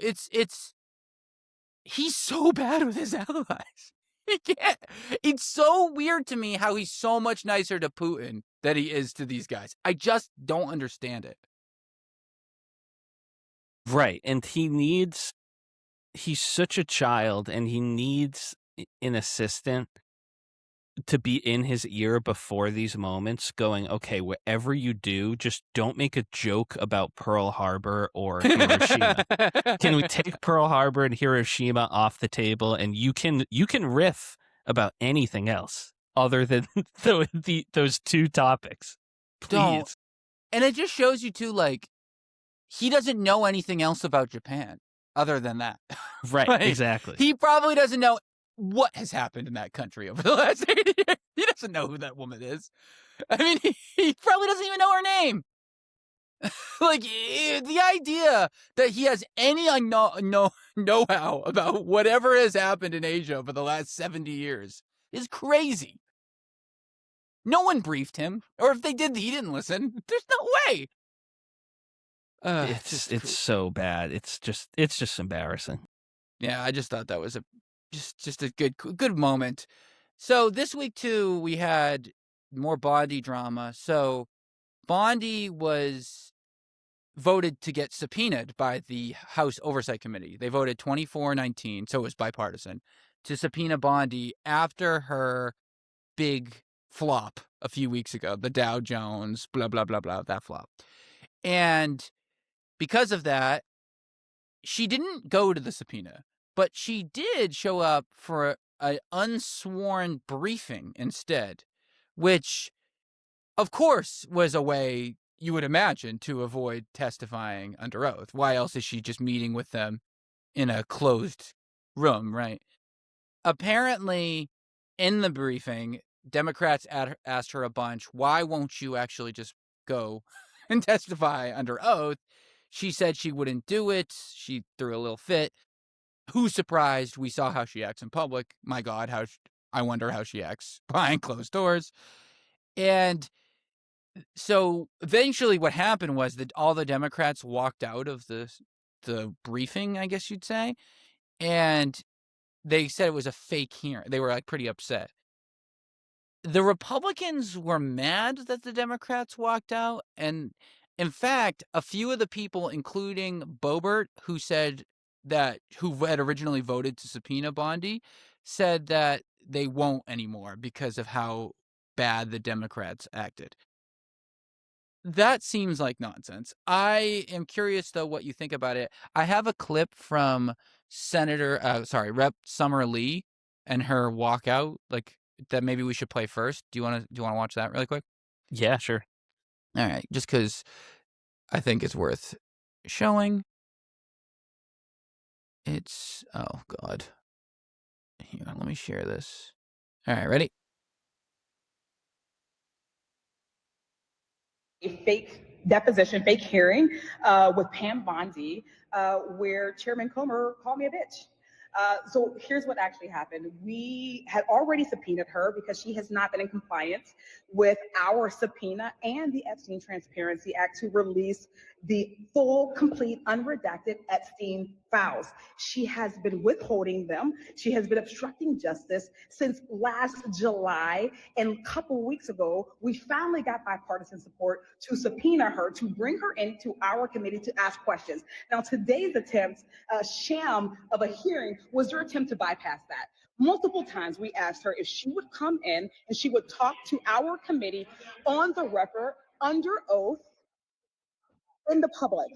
he's so bad with his allies. He can't. It's so weird to me how he's so much nicer to Putin than he is to these guys. I just don't understand it. Right. And he's such a child and he needs an assistant to be in his ear before these moments going, okay, whatever you do, just don't make a joke about Pearl Harbor or Hiroshima. Can we take Pearl Harbor and Hiroshima off the table and you can riff about anything else other than those two topics? Please. Don't. And it just shows you too, like, he doesn't know anything else about Japan other than that. Right, Like, exactly. He probably doesn't know what has happened in that country over the last 80 years. He doesn't know who that woman is. I mean, he probably doesn't even know her name. Like, the idea that he has any know-how about whatever has happened in Asia over the last 70 years is crazy. No one briefed him. Or if they did, he didn't listen. There's no way. It's so bad. It's just embarrassing. Yeah, I just thought that was just a good moment. So this week too, we had more Bondi drama. So Bondi was voted to get subpoenaed by the House Oversight Committee. They voted 24-19, so it was bipartisan, to subpoena Bondi after her big flop a few weeks ago, the Dow Jones, blah, blah, blah, blah, that flop. And because of that, she didn't go to the subpoena, but she did show up for an unsworn briefing instead, which, of course, was a way you would imagine to avoid testifying under oath. Why else is she just meeting with them in a closed room, right? Apparently, in the briefing, Democrats asked her a bunch, why won't you actually just go and testify under oath? She said she wouldn't do it. She threw a little fit. Who's surprised? We saw how she acts in public. My God, I wonder how she acts behind closed doors. And so eventually what happened was that all the Democrats walked out of the briefing, I guess you'd say, and they said it was a fake hearing. They were like pretty upset. The Republicans were mad that the Democrats walked out, and in fact, a few of the people, including Boebert, who had originally voted to subpoena Bondi, said that they won't anymore because of how bad the Democrats acted. That seems like nonsense. I am curious, though, what you think about it. I have a clip from Rep. Summer Lee and her walkout, like, that maybe we should play first. Do you want to watch that really quick? Yeah, sure. All right, just because I think it's worth showing. Oh God. Here, let me share this. All right, ready? a fake deposition, fake hearing with Pam Bondi, where Chairman Comer called me a bitch. So here's what actually happened. We had already subpoenaed her because she has not been in compliance with our subpoena and the Epstein Transparency Act to release the full, complete, unredacted Epstein files. She has been withholding them. She has been obstructing justice since last July. And a couple weeks ago, we finally got bipartisan support to subpoena her, to bring her into our committee to ask questions. Now, today's attempt, sham of a hearing, was your attempt to bypass that. Multiple times we asked her if she would come in and she would talk to our committee on the record, under oath, in the public.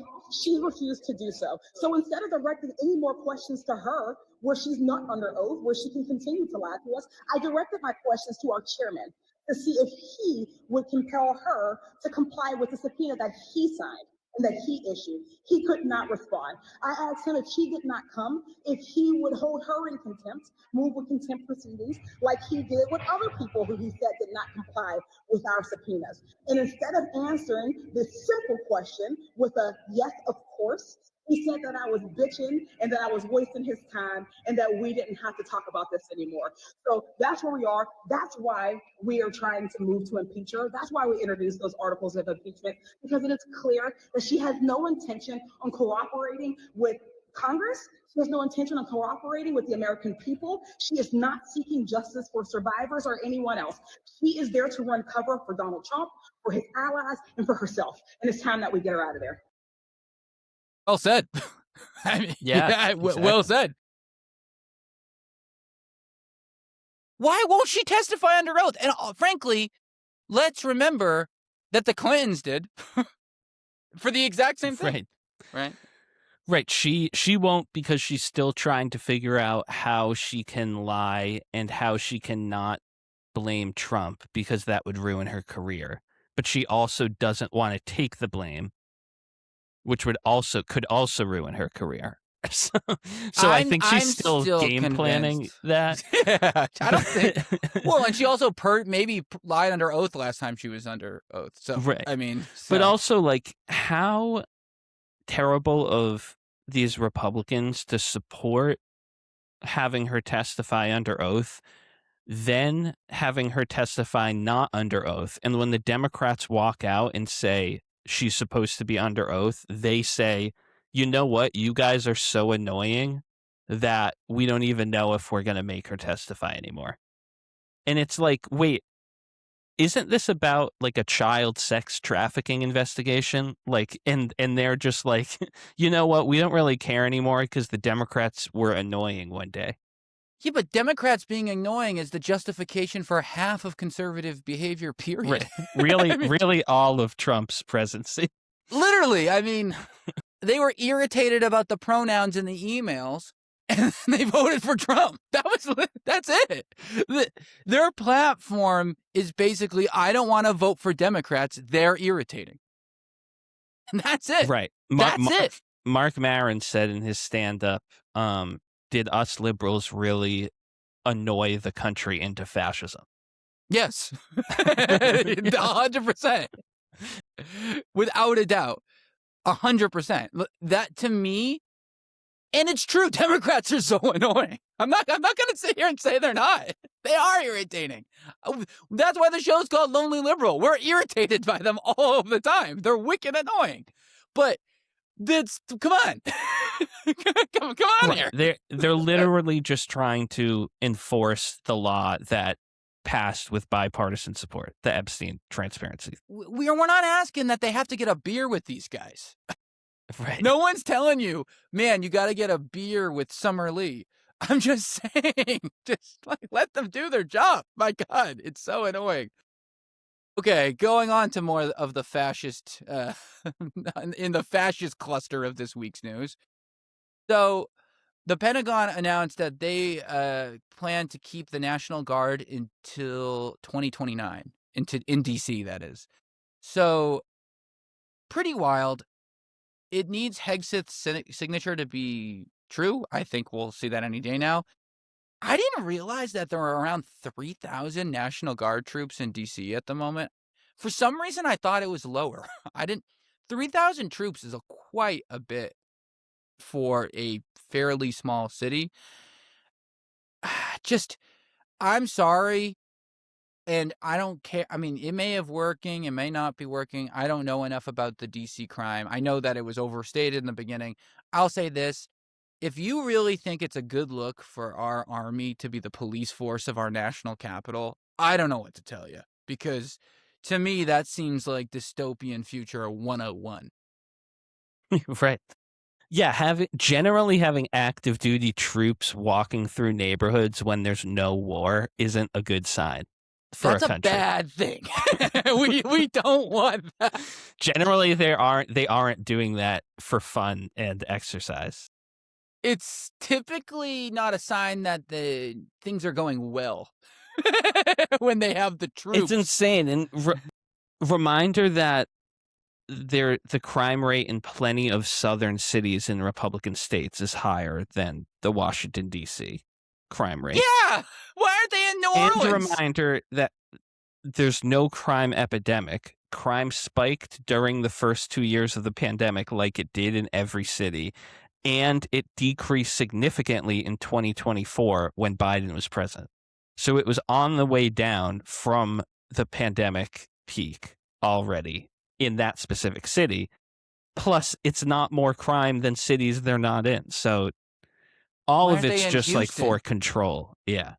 She refused to do so. So instead of directing any more questions to her where she's not under oath, where she can continue to lie to us, I directed my questions to our chairman to see if he would compel her to comply with the subpoena that he signed and that he issued. He could not respond. I asked him if she did not come, if he would hold her in contempt, move with contempt proceedings, like he did with other people who he said did not comply with our subpoenas. And instead of answering this simple question with a yes, of course, he said that I was bitching and that I was wasting his time and that we didn't have to talk about this anymore. So that's where we are. That's why we are trying to move to impeach her. That's why we introduced those articles of impeachment, because it is clear that she has no intention on cooperating with Congress. She has no intention on cooperating with the American people. She is not seeking justice for survivors or anyone else. She is there to run cover for Donald Trump, for his allies, and for herself. And it's time that we get her out of there. Well said. I mean, exactly. well said. Why won't she testify under oath? And frankly, let's remember that the Clintons did for the exact same thing. Right. She won't, because she's still trying to figure out how she can lie and how she cannot blame Trump, because that would ruin her career. But she also doesn't want to take the blame, which could also ruin her career. So I think she's still game planning that. Yeah, I don't think. Well, and she also maybe lied under oath last time she was under oath. So right. I mean, but also, like, how terrible of these Republicans to support having her testify under oath, then having her testify not under oath, and when the Democrats walk out and say she's supposed to be under oath, they say, you know what, you guys are so annoying that we don't even know if we're going to make her testify anymore. And it's like, wait, isn't this about like a child sex trafficking investigation? Like, and they're just like, you know what, we don't really care anymore because the Democrats were annoying one day. Yeah, but Democrats being annoying is the justification for half of conservative behavior, period. Really, really all of Trump's presidency. Literally, I mean, they were irritated about the pronouns in the emails, and they voted for Trump. That's it. Their platform is basically, I don't want to vote for Democrats. They're irritating. And that's it. Right. That's it. Mark Maron said in his stand-up, did us liberals really annoy the country into fascism? Yes. 100%. Without a doubt. 100%. That, to me, and it's true, Democrats are so annoying. I'm not going to sit here and say they're not. They are irritating. That's why the show's called Lonely Liberal. We're irritated by them all of the time. They're wicked annoying. But come on. come on here. They're literally just trying to enforce the law that passed with bipartisan support, the Epstein Transparency. We're not asking that they have to get a beer with these guys. Right. No one's telling you, man, you got to get a beer with Summer Lee. I'm just saying, just like, let them do their job. My God, it's so annoying. Okay, going on to more of the fascist, in the fascist cluster of this week's news. So the Pentagon announced that they plan to keep the National Guard until 2029, in D.C., that is. So pretty wild. It needs Hegseth's signature to be true. I think we'll see that any day now. I didn't realize that there are around 3,000 National Guard troops in D.C. at the moment. For some reason, I thought it was lower. I didn't 3,000 troops is quite a bit for a fairly small city. Just I'm sorry, and I don't care. I mean, it may have working, it may not be working. I don't know enough about the DC crime. I know that it was overstated in the beginning. I'll say this. If you really think it's a good look for our army to be the police force of our national capital, I don't know what to tell you, because to me that seems like dystopian future 101. Right. Yeah, generally having active duty troops walking through neighborhoods when there's no war isn't a good sign for That's a a country. bad thing. we don't want that. Generally they aren't doing that for fun and exercise. It's typically not a sign that the things are going well when they have the troops. It's insane. And reminder that the crime rate in plenty of southern cities in Republican states is higher than the Washington, D.C. crime rate. Yeah! Why aren't they in New Orleans? And a reminder that there's no crime epidemic. Crime spiked during the first 2 years of the pandemic like it did in every city. And it decreased significantly in 2024 when Biden was president. So it was on the way down from the pandemic peak already in that specific city. Plus, it's not more crime than cities they're not in. So all Why of aren't they it's in just like Houston? for control. Yeah.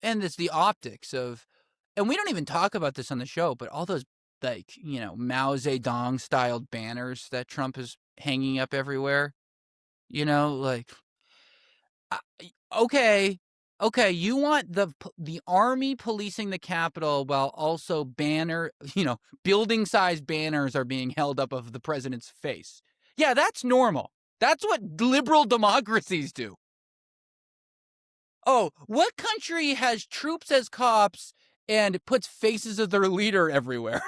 And it's the optics of, and we don't even talk about this on the show, but all those, like, Mao Zedong styled banners that Trump is hanging up everywhere, like, okay, you want the army policing the Capitol while also building-sized banners are being held up of the president's face. Yeah, that's normal. That's what liberal democracies do. Oh, what country has troops as cops and puts faces of their leader everywhere?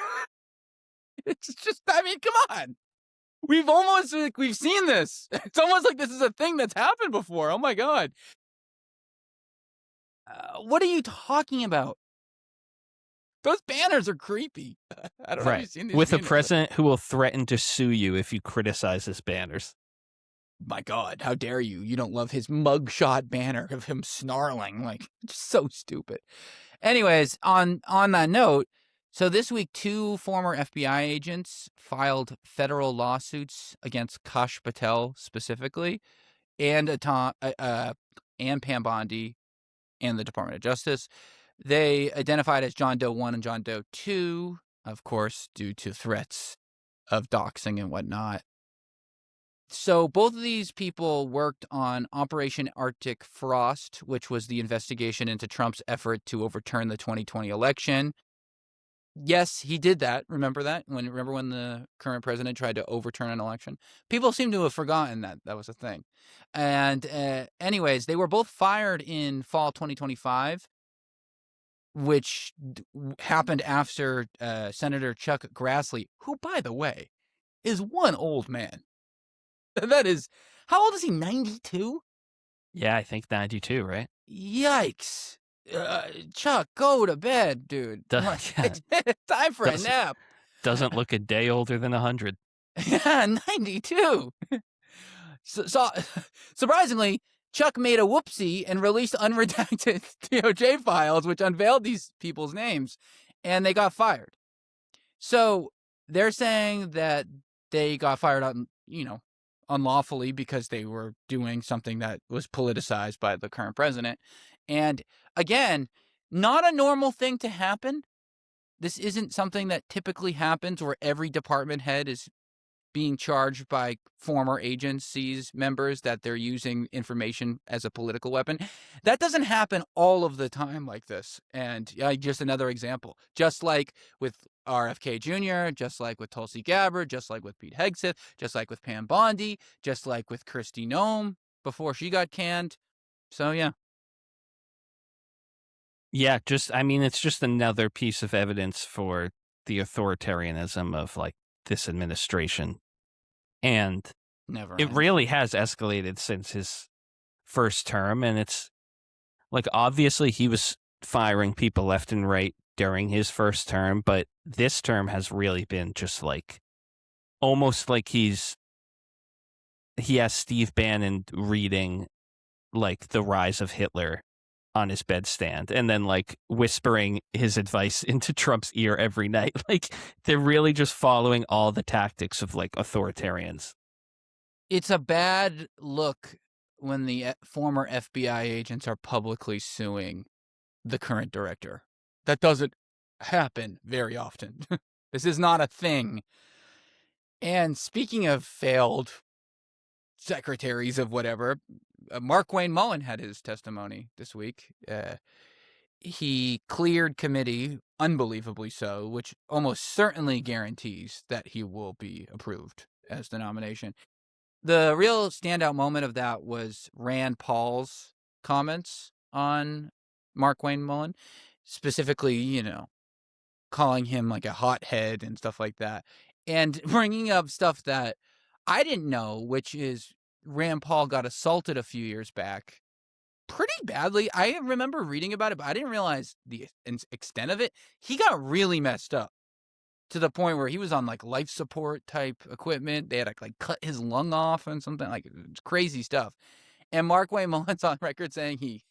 It's just, I mean, come on. We've seen this. It's almost like this is a thing that's happened before. Oh my God. What are you talking about? Those banners are creepy. I don't know if you've seen these. With a banners. president who will threaten to sue you if you criticize his banners. My God, how dare you? You don't love his mugshot banner of him snarling. Like, it's so stupid. Anyways, on that note, so this week, 2 former FBI agents filed federal lawsuits against Kash Patel specifically, and Pam Bondi and the Department of Justice. They identified as John Doe 1 and John Doe 2, of course, due to threats of doxing and whatnot. So both of these people worked on Operation Arctic Frost, which was the investigation into Trump's effort to overturn the 2020 election. Yes, he did that. Remember that? Remember when the current president tried to overturn an election? People seem to have forgotten that was a thing. And anyways, they were both fired in fall 2025, which happened after Senator Chuck Grassley, who, by the way, is one old man. That is, how old is he? 92? Yeah, I think 92, right? Yikes. Chuck, go to bed, dude. Time for a nap. Doesn't look a day older than 100. Yeah, 92. So surprisingly, Chuck made a whoopsie and released unredacted DOJ files, which unveiled these people's names, and they got fired. So they're saying that they got fired on, unlawfully because they were doing something that was politicized by the current president. And again, not a normal thing to happen. This isn't something that typically happens where every department head is being charged by former agencies members that they're using information as a political weapon. That doesn't happen all of the time like this. And just another example, just like with RFK Jr., just like with Tulsi Gabbard, just like with Pete Hegseth, just like with Pam Bondi, just like with Kristi Noem before she got canned. So, yeah. Yeah, it's just another piece of evidence for the authoritarianism of like this administration. And it really has escalated since his first term. And it's like, obviously he was firing people left and right during his first term, but this term has really been just like almost like he has Steve Bannon reading like The Rise of Hitler on his bedstand and then like whispering his advice into Trump's ear every night. Like they're really just following all the tactics of like authoritarians. It's a bad look when the former FBI agents are publicly suing the current director. That doesn't happen very often. This is not a thing. And speaking of failed secretaries of whatever, Mark Wayne Mullen had his testimony this week. He cleared committee, unbelievably so, which almost certainly guarantees that he will be approved as the nomination. The real standout moment of that was Rand Paul's comments on Mark Wayne Mullen, specifically, calling him like a hothead and stuff like that, and bringing up stuff that I didn't know, which is Rand Paul got assaulted a few years back pretty badly. I remember reading about it, but I didn't realize the extent of it. He got really messed up to the point where he was on like life support type equipment. They had to like cut his lung off and something, like crazy stuff. And Mark Wayne Mullen's on record saying he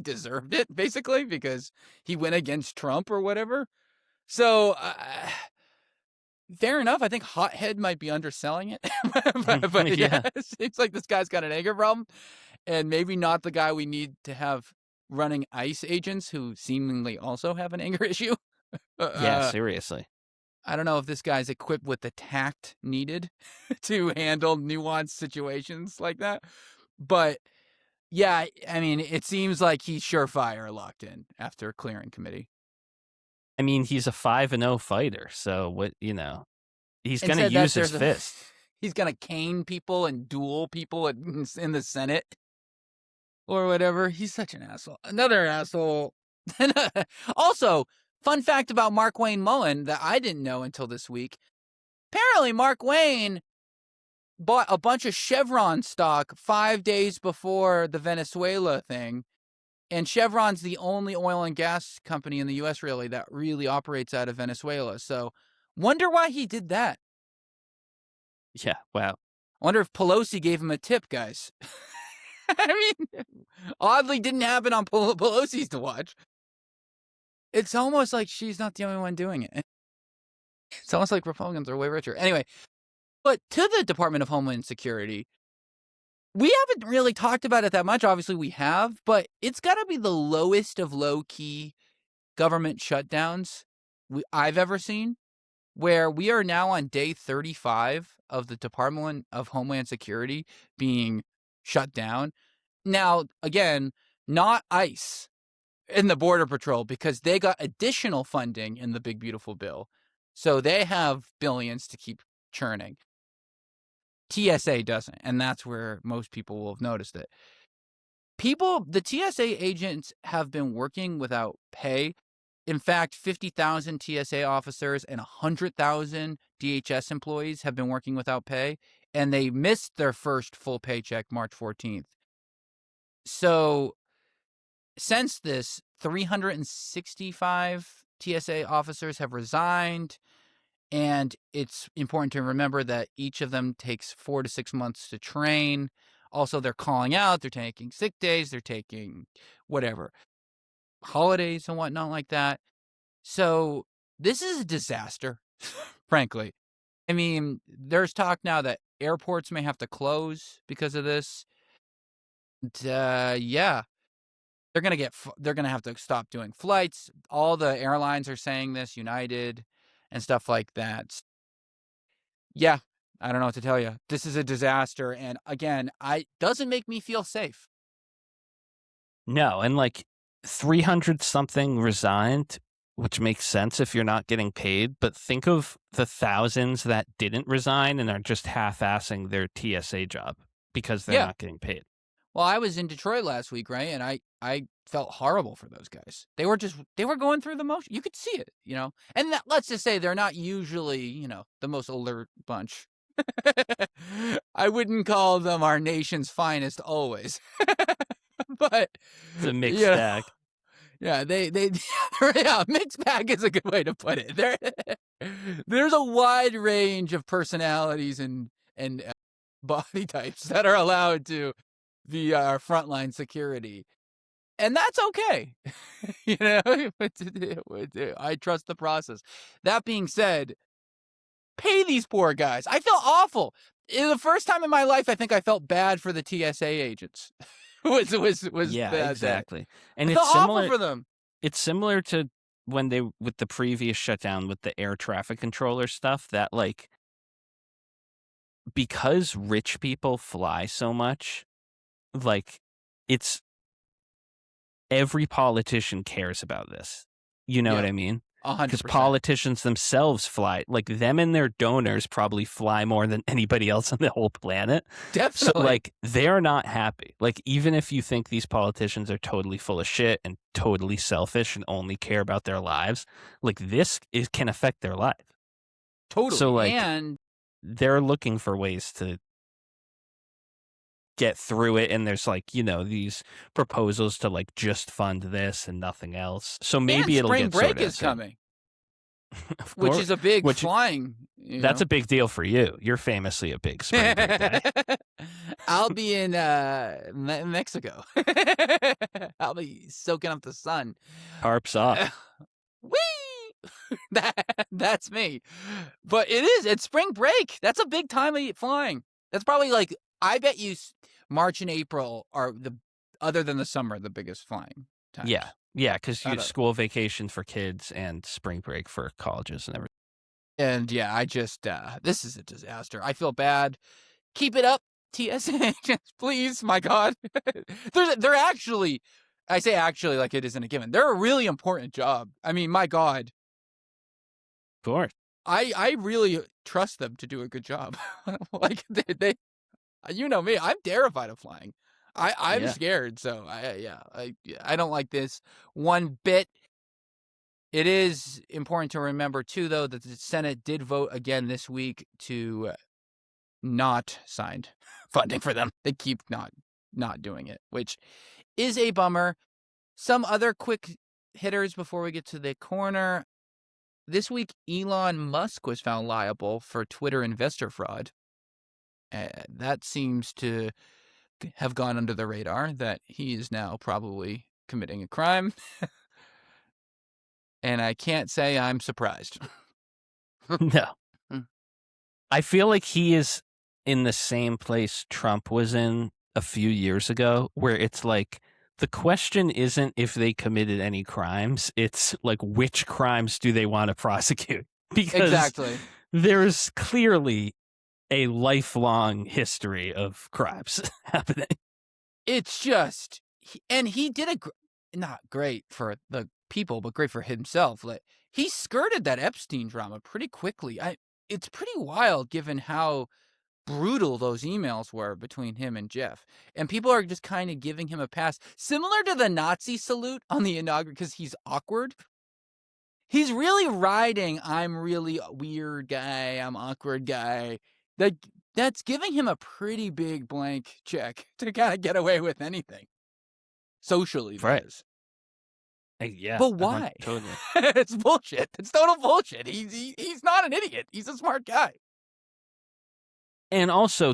deserved it basically because he went against Trump or whatever. So fair enough. I think hothead might be underselling it, but yeah, it seems like this guy's got an anger problem, and maybe not the guy we need to have running ICE agents who seemingly also have an anger issue. Yeah, seriously. I don't know if this guy's equipped with the tact needed to handle nuanced situations like that, but yeah, I mean, it seems like he's surefire locked in after clearing committee. I mean, he's a 5-0 fighter, so what, he's going to Instead, use his fist. He's going to cane people and duel people in the Senate or whatever. He's such an asshole. Another asshole. Also, fun fact about Mark Wayne Mullen that I didn't know until this week. Apparently, Mark Wayne bought a bunch of Chevron stock 5 days before the Venezuela thing. And Chevron's the only oil and gas company in the U.S. really that really operates out of Venezuela. So wonder why he did that. Yeah, wow. Wonder if Pelosi gave him a tip, guys. I mean, oddly didn't happen on Pelosi's to watch. It's almost like she's not the only one doing it. It's almost like Republicans are way richer. Anyway, but to the Department of Homeland Security, we haven't really talked about it that much. Obviously, we have, but it's got to be the lowest of low-key government shutdowns I've ever seen, where we are now on day 35 of the Department of Homeland Security being shut down. Now, again, not ICE and the Border Patrol, because they got additional funding in the Big Beautiful Bill. So they have billions to keep churning. TSA doesn't, and that's where most people will have noticed it. The TSA agents have been working without pay. In fact, 50,000 TSA officers and 100,000 DHS employees have been working without pay, and they missed their first full paycheck March 14th. So since this, 365 TSA officers have resigned. And it's important to remember that each of them takes 4 to 6 months to train. Also, they're calling out, they're taking sick days, they're taking whatever, holidays and whatnot like that. So this is a disaster, frankly. I mean, there's talk now that airports may have to close because of this. Yeah. They're going to have to stop doing flights. All the airlines are saying this, United and stuff like that. Yeah, I don't know what to tell you. This is a disaster. And again, doesn't make me feel safe. No, and like 300 something resigned, which makes sense if you're not getting paid. But think of the thousands that didn't resign and are just half-assing their TSA job because they're not getting paid. Well, I was in Detroit last week, right? And I felt horrible for those guys. They were going through the motion. You could see it, And let's just say they're not usually, the most alert bunch. I wouldn't call them our nation's finest always. But it's a mixed bag. Yeah, they yeah, mixed bag is a good way to put it. There's a wide range of personalities and body types that are allowed to be our frontline security, and that's okay. You know, I trust the process. That being said, pay these poor guys. I feel awful. The first time in my life, I think I felt bad for the TSA agents. Was Yeah, that exactly. I And felt it's awful similar for them. it's similar to when they with the previous shutdown with the air traffic controller stuff that like because rich people fly so much, like it's every politician cares about this. You know what Yeah, I mean? Because 100%. politicians themselves fly, like them and their donors probably fly more than anybody else on the whole planet. So, Definitely. like, they're not happy. Like, even if you think these politicians are totally full of shit and totally selfish and only care about their lives, like, can affect their life. So, Totally. like, And they're looking for ways to get through it. And there's, like, these proposals to, like, just fund this and nothing else. So maybe it'll spring get break sorted is soon. coming, Of which course. is a big Which flying, That's a big deal for you. You're famously a big spring break guy. I'll be in Mexico. I'll be soaking up the sun. Tarps off. Whee! That's me. But it's spring break. That's a big time of flying. That's probably like, I bet you March and April are other than the summer, the biggest flying times. Yeah. Yeah, because you Out of- school vacation for kids and spring break for colleges and everything. And yeah, I just, this is a disaster. I feel bad. Keep it up, TSA agents, please, my God. They're actually, I say actually like it isn't a given. They're a really important job. I mean, my God. Of course. I really trust them to do a good job. Like they you know me, I'm terrified of flying. I'm Yeah. scared, so I don't like this one bit. It is important to remember too, though, that the Senate did vote again this week to not sign funding for them. They keep not doing it, which is a bummer. Some other quick hitters before we get to the corner. This week, Elon Musk was found liable for Twitter investor fraud. That seems to have gone under the radar, that he is now probably committing a crime. And I can't say I'm surprised. No. Mm. I feel like he is in the same place Trump was in a few years ago, where it's like the question isn't if they committed any crimes, it's like which crimes do they want to prosecute? Because Exactly. there's clearly a lifelong history of crimes happening. It's just, and he did not great for the people, but great for himself. Like, he skirted that Epstein drama pretty quickly. It's pretty wild given how brutal those emails were between him and Jeff. And people are just kind of giving him a pass, similar to the Nazi salute on the inaugural, because he's awkward. He's really riding, I'm really a weird guy, I'm awkward guy. That's giving him a pretty big blank check to kind of get away with anything. Socially, that Right. is. Yeah. But why? Totally. It's bullshit. It's total bullshit. He's not an idiot. He's a smart guy. And also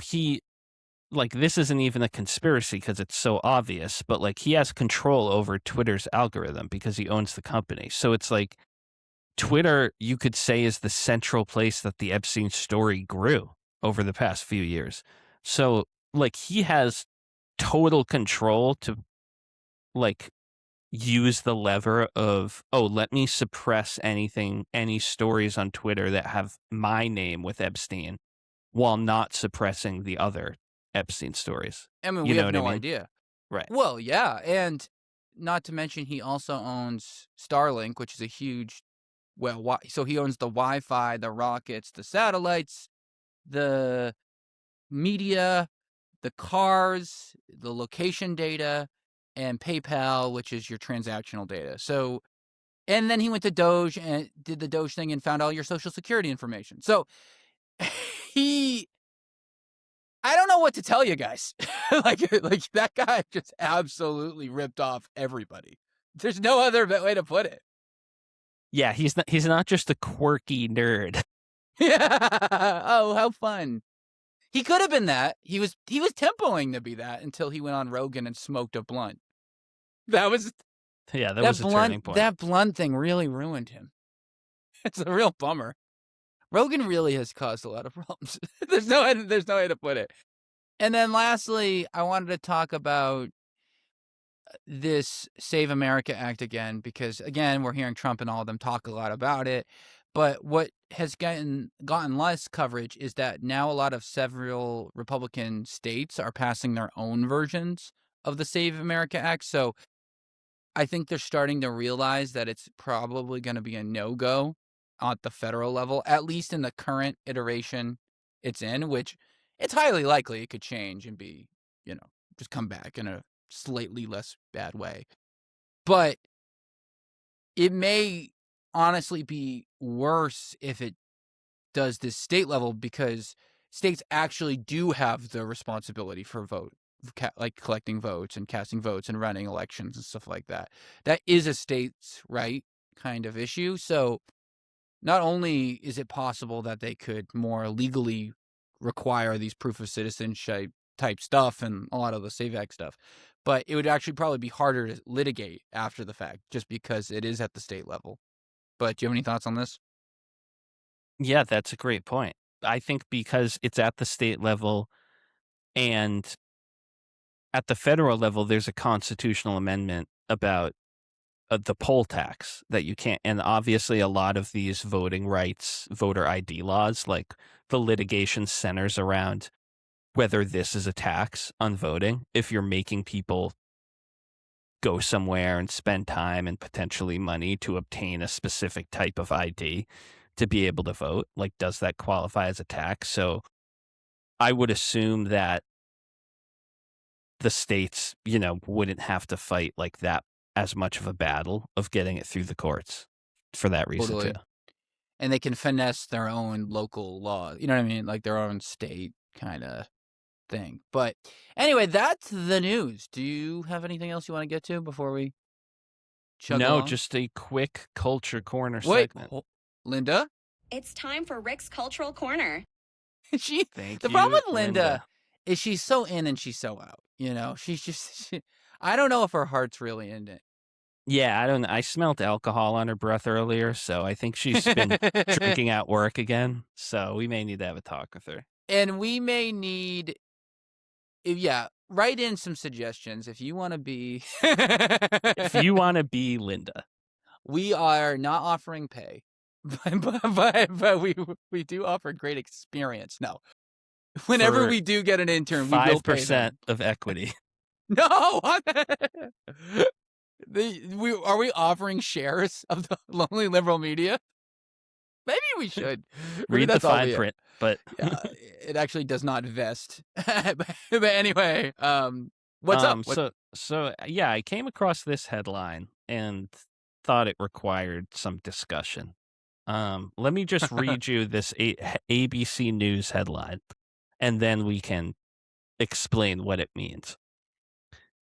this isn't even a conspiracy because it's so obvious, but like he has control over Twitter's algorithm because he owns the company. So it's like Twitter, you could say, is the central place that the Epstein story grew over the past few years. So like he has total control to like use the lever of, let me suppress any stories on Twitter that have my name with Epstein while not suppressing the other Epstein stories. I mean, You we know have what I no mean? idea. Right. Well, yeah. And not to mention, he also owns Starlink, which is a huge, so he owns the Wi-Fi, the rockets, the satellites, the media, the cars, the location data, and PayPal, which is your transactional data. So, and then he went to Doge and did the Doge thing and found all your social security information. So I don't know what to tell you guys. like that guy just absolutely ripped off everybody. There's no other way to put it. Yeah, he's not just a quirky nerd. Yeah. Oh, how fun. He could have been that. He was tempoing to be that until he went on Rogan and smoked a blunt. That was Yeah, that was a turning point. That blunt thing really ruined him. It's a real bummer. Rogan really has caused a lot of problems. There's no way to put it. And then lastly, I wanted to talk about this Save America Act again, because again, we're hearing Trump and all of them talk a lot about it. But what has gotten less coverage is that now a lot of several Republican states are passing their own versions of the Save America Act. So I think they're starting to realize that it's probably going to be a no-go at the federal level, at least in the current iteration it's in, which it's highly likely it could change and be, just come back in a slightly less bad way. But it may honestly be worse if it does this state level, because states actually do have the responsibility for like collecting votes and casting votes and running elections and stuff like that. That is a states' right kind of issue. So not only is it possible that they could more legally require these proof of citizenship type stuff and a lot of the Save Act stuff, but it would actually probably be harder to litigate after the fact just because it is at the state level. But do you have any thoughts on this? Yeah, that's a great point. I think because it's at the state level and at the federal level, there's a constitutional amendment about the poll tax that you can't. And obviously, a lot of these voting rights, voter ID laws, like the litigation centers around whether this is a tax on voting. If you're making people go somewhere and spend time and potentially money to obtain a specific type of ID to be able to vote, like, does that qualify as a tax? So I would assume that the states, wouldn't have to fight like that as much of a battle of getting it through the courts for that reason Totally. too. And they can finesse their own local law. You know what I mean? Like their own state kind of thing. But anyway, that's the news. Do you have anything else you want to get to before we chug along? Just a quick culture corner Wait, segment. Linda? It's time for Rick's Cultural Corner. Thank the you, problem with Linda is she's so in and she's so out. She's just, I don't know if her heart's really in it. Yeah, I don't know. I smelled alcohol on her breath earlier, so I think she's been drinking at work again. So we may need to have a talk with her. And we may need, write in some suggestions if you want to be. If you want to be Linda. We are not offering pay, but we do offer great experience. No. Whenever we do get an intern, we will pay 5% of equity. No! Are we offering shares of the Lonely Liberal Media? Maybe we should. Read the fine print, but yeah, it actually does not vest. But anyway, what's up? So yeah, I came across this headline and thought it required some discussion. Let me just read you this ABC News headline, and then we can explain what it means.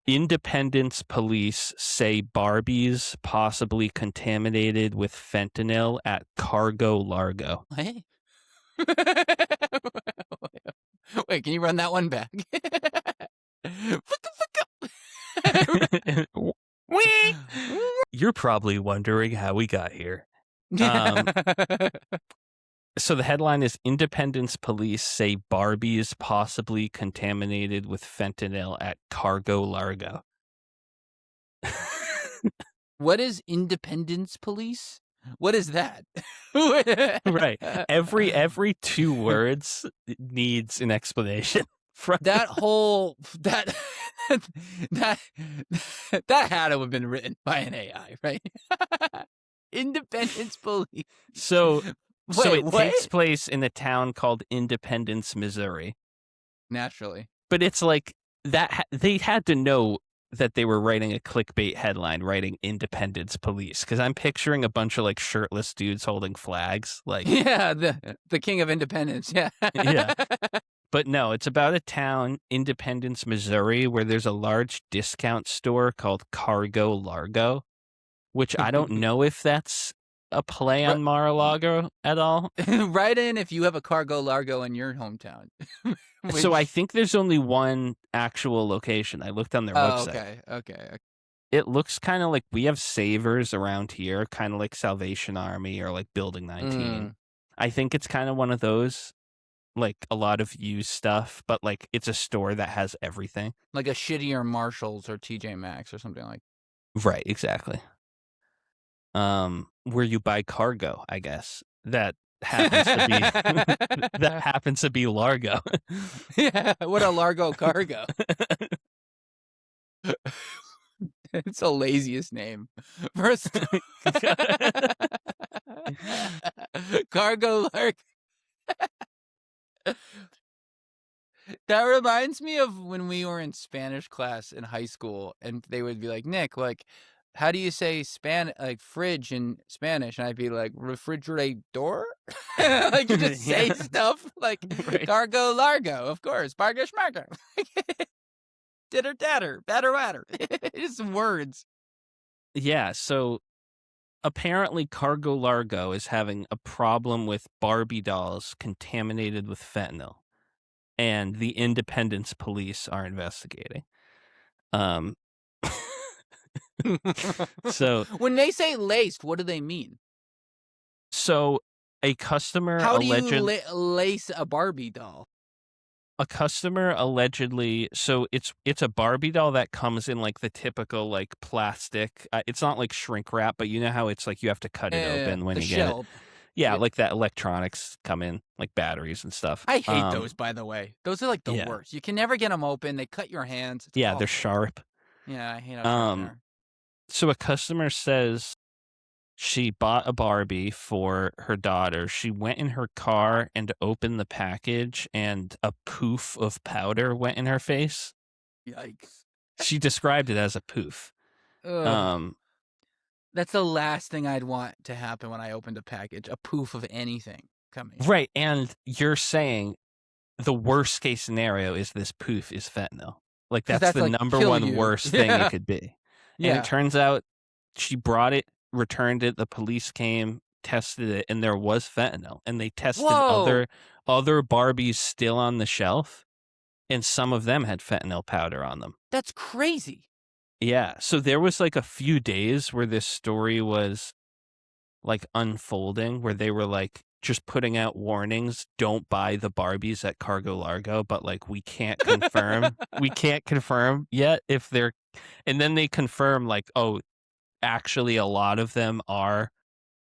Independence police say Barbies possibly contaminated with fentanyl at Cargo Largo. Hey. Wait, can you run that one back? What the fuck up? You're probably wondering how we got here. So the headline is Independence police say Barbies possibly contaminated with fentanyl at Cargo Largo. What is Independence police? What is that? Right. Every 2 words needs an explanation. That whole that had to have been written by an AI, right? Independence police. So it takes place in a town called Independence, Missouri. Naturally. But it's like that they had to know that they were writing a clickbait headline, writing Independence Police, because I'm picturing a bunch of like shirtless dudes holding flags. Like, yeah, the king of independence. Yeah. Yeah. But no, it's about a town, Independence, Missouri, where there's a large discount store called Cargo Largo. which I don't know if that's a play on Mar-a-Lago at all. Write in if you have a cargo largo in your hometown. So I think there's only one actual location. I looked on their website. Okay. It looks kind of like we have savers around here, kind of like Salvation Army or like Building 19. I think it's kind of one of those, like a lot of used stuff, but like it's a store that has everything. Like a shittier Marshalls or TJ Maxx or something like. Right, exactly. Where you buy cargo, I guess. That happens to be that happens to be Largo. Yeah, what a Largo cargo. It's the laziest name. First, cargo largo. That reminds me of when we were in Spanish class in high school, and they would be like, "Nick, like, how do you say like fridge in Spanish?" And I'd be like, "Refrigerator." Like you just say stuff like Right. cargo largo, of course, bargo schmargo, ditter datter, batter watter, just words. Yeah, so apparently Cargo Largo is having a problem with Barbie dolls contaminated with fentanyl, and the Independence Police are investigating. So when they say laced, what do they mean? So a customer How do you lace a Barbie doll? A customer allegedly, so it's a Barbie doll that comes in like the typical like plastic. It's not like shrink wrap, but you know how it's like you have to cut it open when you get it. Yeah, like that electronics come in, like batteries and stuff. I hate those, by the way. Those are like the Yeah. worst. You can never get them open. They cut your hands. It's Yeah, awful. they're sharp. Yeah, I hate how sharp they are. So a customer says she bought a Barbie for her daughter. She went in her car and opened the package, and a poof of powder went in her face. Yikes. She described it as a poof. Ugh. That's the last thing I'd want to happen when I opened a package. A poof of anything coming. Right, and you're saying the worst case scenario is this poof is fentanyl. Like that's the like, number kill one you. worst thing it could be. Yeah. And it turns out she brought it, returned it, the police came, tested it, and there was fentanyl. And they tested other Barbies still on the shelf, and some of them had fentanyl powder on them. That's crazy. Yeah, so there was like a few days where this story was like unfolding, where they were like just putting out warnings, don't buy the Barbies at Cargo Largo, but like we can't confirm yet if they're, and then they confirm like, oh, actually a lot of them are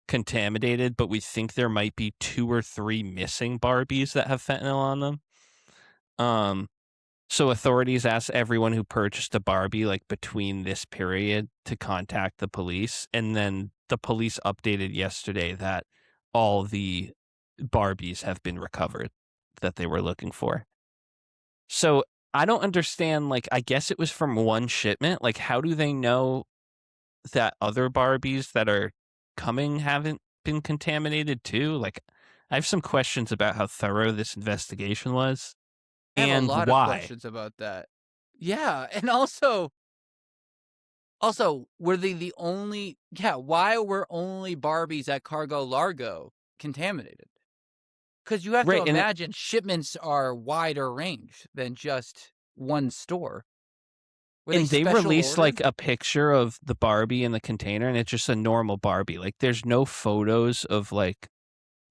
contaminated, but we think there might be 2 or 3 missing Barbies that have fentanyl on them. So authorities asked everyone who purchased a Barbie like between this period to contact the police, and then the police updated yesterday that all the Barbies have been recovered that they were looking for. So I don't understand, like, I guess it was from one shipment. Like, how do they know that other Barbies that are coming haven't been contaminated too? Like, I have some questions about how thorough this investigation was. I have and a lot why. of questions about that. Yeah, and also, were they the only? Yeah, why were only Barbies at Cargo Largo contaminated? Because you have to imagine shipments are wider range than just one store. And they released like a picture of the Barbie in the container, and it's just a normal Barbie. Like, there's no photos of like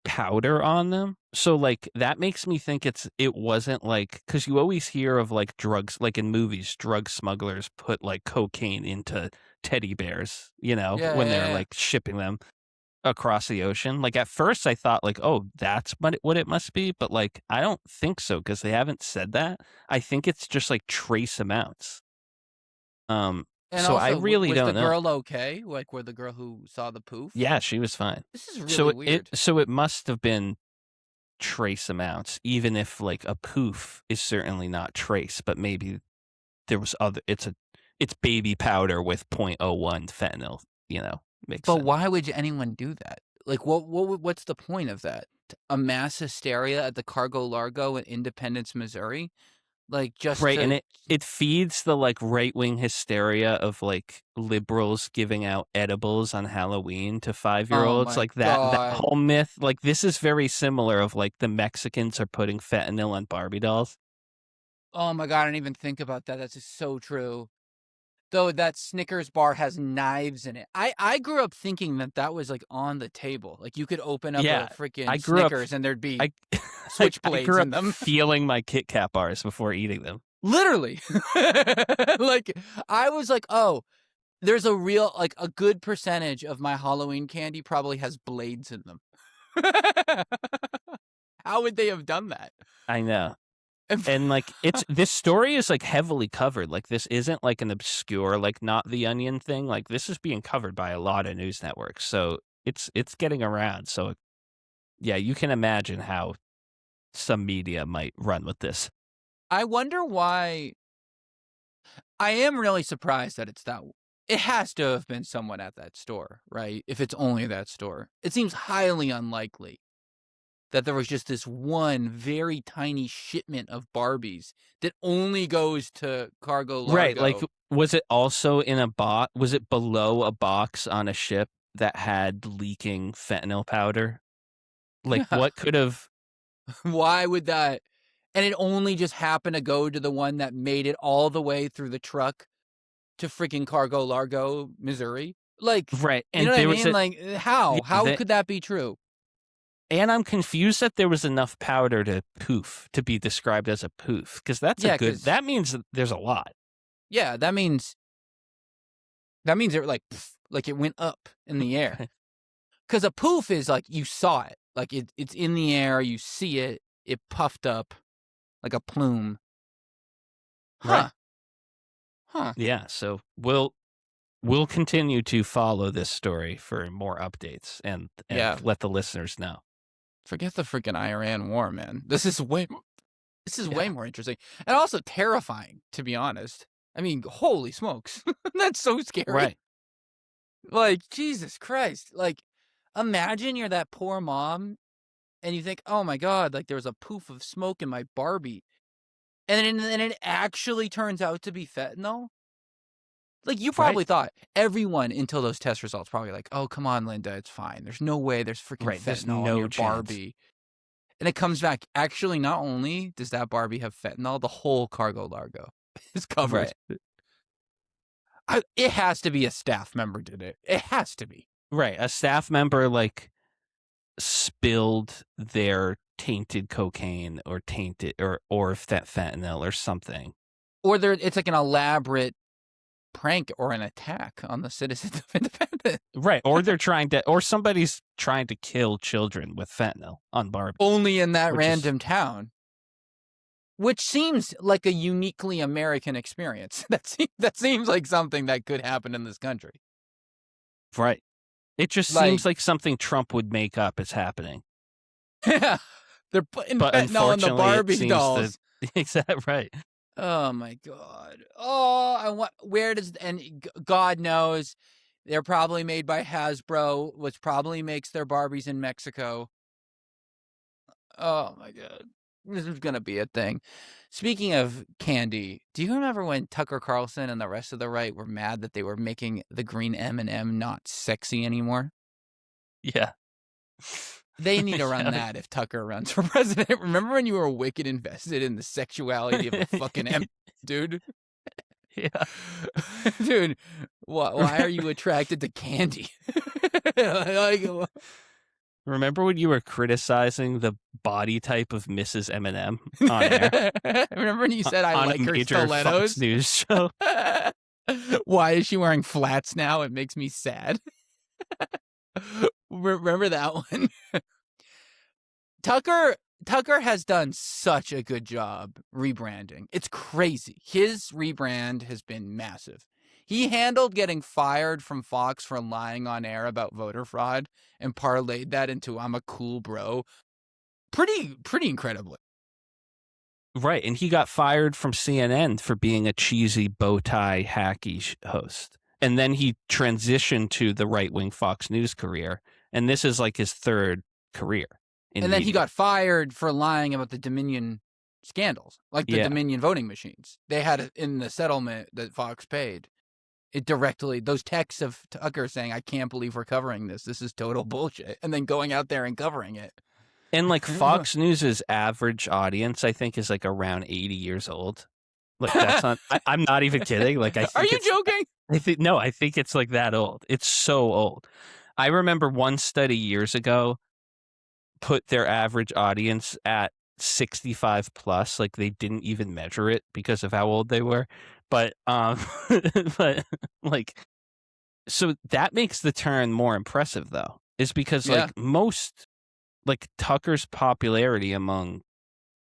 powder on them. So like that makes me think it wasn't like, because you always hear of like drugs, like in movies, drug smugglers put like cocaine into teddy bears, when they're like shipping them across the ocean. Like at first I thought like, oh, that's what it must be, but like I don't think so, because they haven't said that. I think it's just like trace amounts. And so also, I really don't know. Was the girl okay? Like, were the girl who saw the poof? Yeah, she was fine. This is really weird. So it must have been trace amounts, even if like a poof is certainly not trace, but maybe there was other. It's baby powder with 0.01 fentanyl. Makes sense. Why would anyone do that? Like, what's the point of that? A mass hysteria at the Cargo Largo in Independence, Missouri? like just Right, to. and it feeds the like right-wing hysteria of like liberals giving out edibles on Halloween to 5-year-olds. my Like that God. whole myth, like this is very similar of like the Mexicans are putting fentanyl on Barbie dolls. Oh my God, I didn't even think about that. That's just so true. Though that Snickers bar has knives in it. I grew up thinking that was like on the table. Like you could open up Yeah, a freaking I grew up Snickers and there'd be I I switchblades grew in up them. feeling my Kit Kat bars before eating them. Literally. Like I was like, oh, there's a real, like a good percentage of my Halloween candy probably has blades in them. How would they have done that? I know. And like this story is like heavily covered. Like this isn't like an obscure, like not the Onion thing. Like this is being covered by a lot of news networks. So it's getting around. So yeah, you can imagine how some media might run with this. I wonder why. I am really surprised that it's that. It has to have been someone at that store, right? If it's only that store. It seems highly unlikely that there was just this one very tiny shipment of Barbies that only goes to Cargo Largo. Right. Like, was it also in a box? Was it below a box on a ship that had leaking fentanyl powder? Like, what could have? Why would that? And it only just happened to go to the one that made it all the way through the truck to freaking Cargo Largo, Missouri. Like, right. And you know what I there mean? was Like, how? Yeah, How could that be true? And I'm confused that there was enough powder to be described as a poof, because that's a good. That means that there's a lot. Yeah, that means it like it went up in the air. Because a poof is like you saw it, like it's in the air, you see it, it puffed up like a plume. Right. Huh. Yeah. So we'll continue to follow this story for more updates and let the listeners know. Forget the freaking Iran war, man. This is way more interesting and also terrifying, to be honest. I mean, holy smokes. That's so scary. Right. Like, Jesus Christ. Like, imagine you're that poor mom and you think, oh my God, like there was a poof of smoke in my Barbie. And then it actually turns out to be fentanyl. Like, you probably thought, everyone until those test results probably like, oh, come on, Linda, it's fine. There's no way there's freaking fentanyl in your Barbie. And it comes back, actually, not only does that Barbie have fentanyl, the whole Cargo Largo is covered. Right. It has to be a staff member did it. It has to be. Right. A staff member, like, spilled their tainted cocaine or tainted or that fentanyl or something. Or it's like an elaborate prank or an attack on the citizens of Independence. Right. Or or somebody's trying to kill children with fentanyl on Barbie. Only in that random town. Which seems like a uniquely American experience. That seems like something that could happen in this country. Right. It just seems like something Trump would make up is happening. Yeah. They're putting fentanyl in the Barbie dolls. Exactly right. Oh my God. Oh, and God knows they're probably made by Hasbro, which probably makes their Barbies in Mexico. Oh my God. This is going to be a thing. Speaking of candy, do you remember when Tucker Carlson and the rest of the right were mad that they were making the green M&M not sexy anymore? Yeah. They need to run that if Tucker runs for president. Remember when you were wicked invested in the sexuality of a fucking dude? Yeah. Dude, why are you attracted to candy? Remember when you were criticizing the body type of Mrs. M&M on air? Remember when you said I like her stilettos? Fox News show. Why is she wearing flats now? It makes me sad. Remember that one? Tucker has done such a good job rebranding. It's crazy. His rebrand has been massive. He handled getting fired from Fox for lying on air about voter fraud and parlayed that into I'm a cool bro. Pretty incredibly. Right, and he got fired from CNN for being a cheesy bow tie hacky host. And then he transitioned to the right-wing Fox News career. And this is like his third career. And then he got fired for lying about the Dominion scandals, like the Yeah. Dominion voting machines. They had it in the settlement that Fox paid. It directly, those texts of Tucker saying, I can't believe we're covering this. This is total bullshit. And then going out there and covering it. And like Fox News's average audience, I think, is like around 80 years old. Like that's not. I'm not even kidding. Like I think. Are you joking? I think it's like that old. It's so old. I remember one study years ago put their average audience at 65 plus. Like they didn't even measure it because of how old they were. But but like, so that makes the turn more impressive though, is because Yeah. like most, like Tucker's popularity among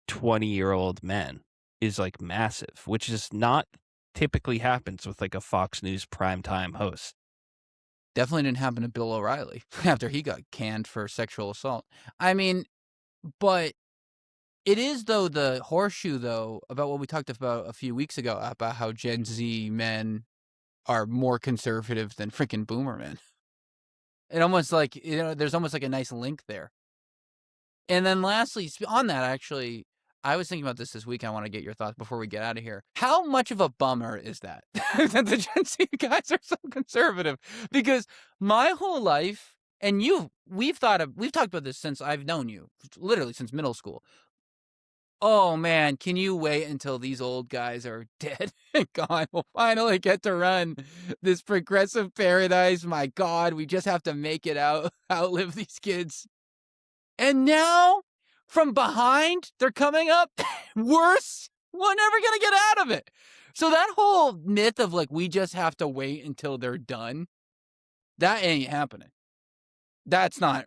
20-year-old men is like massive, which is not typically happens with like a Fox News primetime host. Definitely didn't happen to Bill O'Reilly after he got canned for sexual assault. I mean, but it is, though, the horseshoe, though, about what we talked about a few weeks ago about how Gen Z men are more conservative than freaking boomer men. It almost like, there's almost like a nice link there. And then lastly, on that, actually, I was thinking about this week. I want to get your thoughts before we get out of here. How much of a bummer is that that the Gen Z guys are so conservative? Because my whole life, and we've talked about this since I've known you, literally since middle school. Oh man, can you wait until these old guys are dead and gone? We'll finally get to run this progressive paradise. My God, we just have to make it outlive these kids. And now, from behind, they're coming up worse. We're never going to get out of it. So that whole myth of like, we just have to wait until they're done, that ain't happening. That's not,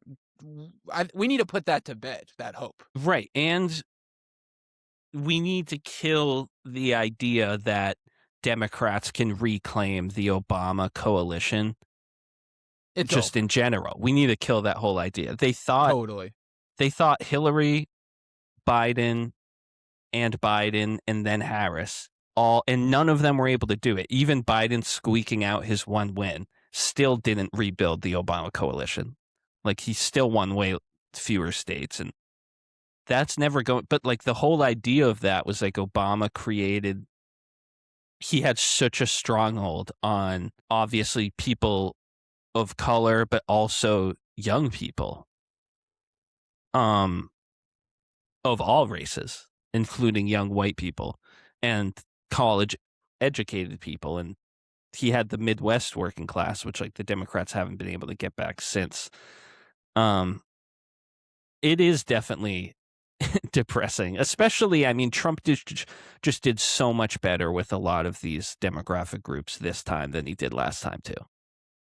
we need to put that to bed, that hope. Right. And we need to kill the idea that Democrats can reclaim the Obama coalition. It's just over. In general. We need to kill that whole idea. They thought Hillary, Biden, and then Harris and none of them were able to do it. Even Biden squeaking out his one win still didn't rebuild the Obama coalition. Like he still won way fewer states, and that's never going. But like the whole idea of that was like Obama he had such a stronghold on obviously people of color, but also young people, of all races, including young white people and college educated people. And he had the Midwest working class, which like the Democrats haven't been able to get back since. It is definitely depressing, especially, I mean, Trump just did so much better with a lot of these demographic groups this time than he did last time too.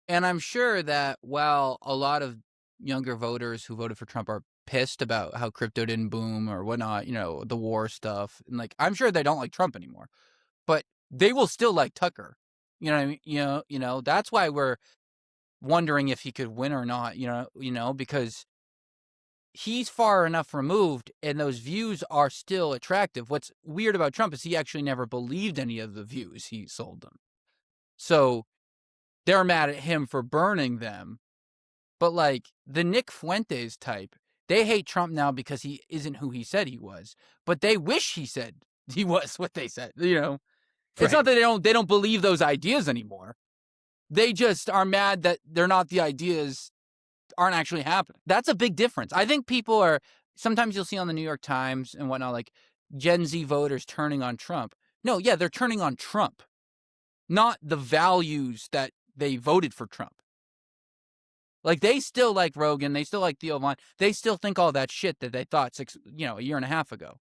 And I'm sure that while a lot of younger voters who voted for Trump are pissed about how crypto didn't boom or whatnot, the war stuff, and like, I'm sure they don't like Trump anymore, but they will still like Tucker. You know what I mean? That's why we're wondering if he could win or not, because he's far enough removed and those views are still attractive. What's weird about Trump is he actually never believed any of the views he sold them. So they're mad at him for burning them. But like the Nick Fuentes type, they hate Trump now because he isn't who he said he was, but they wish he said he was what they said, It's Right. not that they don't believe those ideas anymore. They just are mad that they're not, the ideas aren't actually happening. That's a big difference. I think people are, sometimes you'll see on the New York Times and whatnot, like Gen Z voters turning on Trump. No, yeah, they're turning on Trump, not the values that they voted for Trump. Like they still like Rogan, they still like Theo Von, they still think all that shit that they thought a year and a half ago.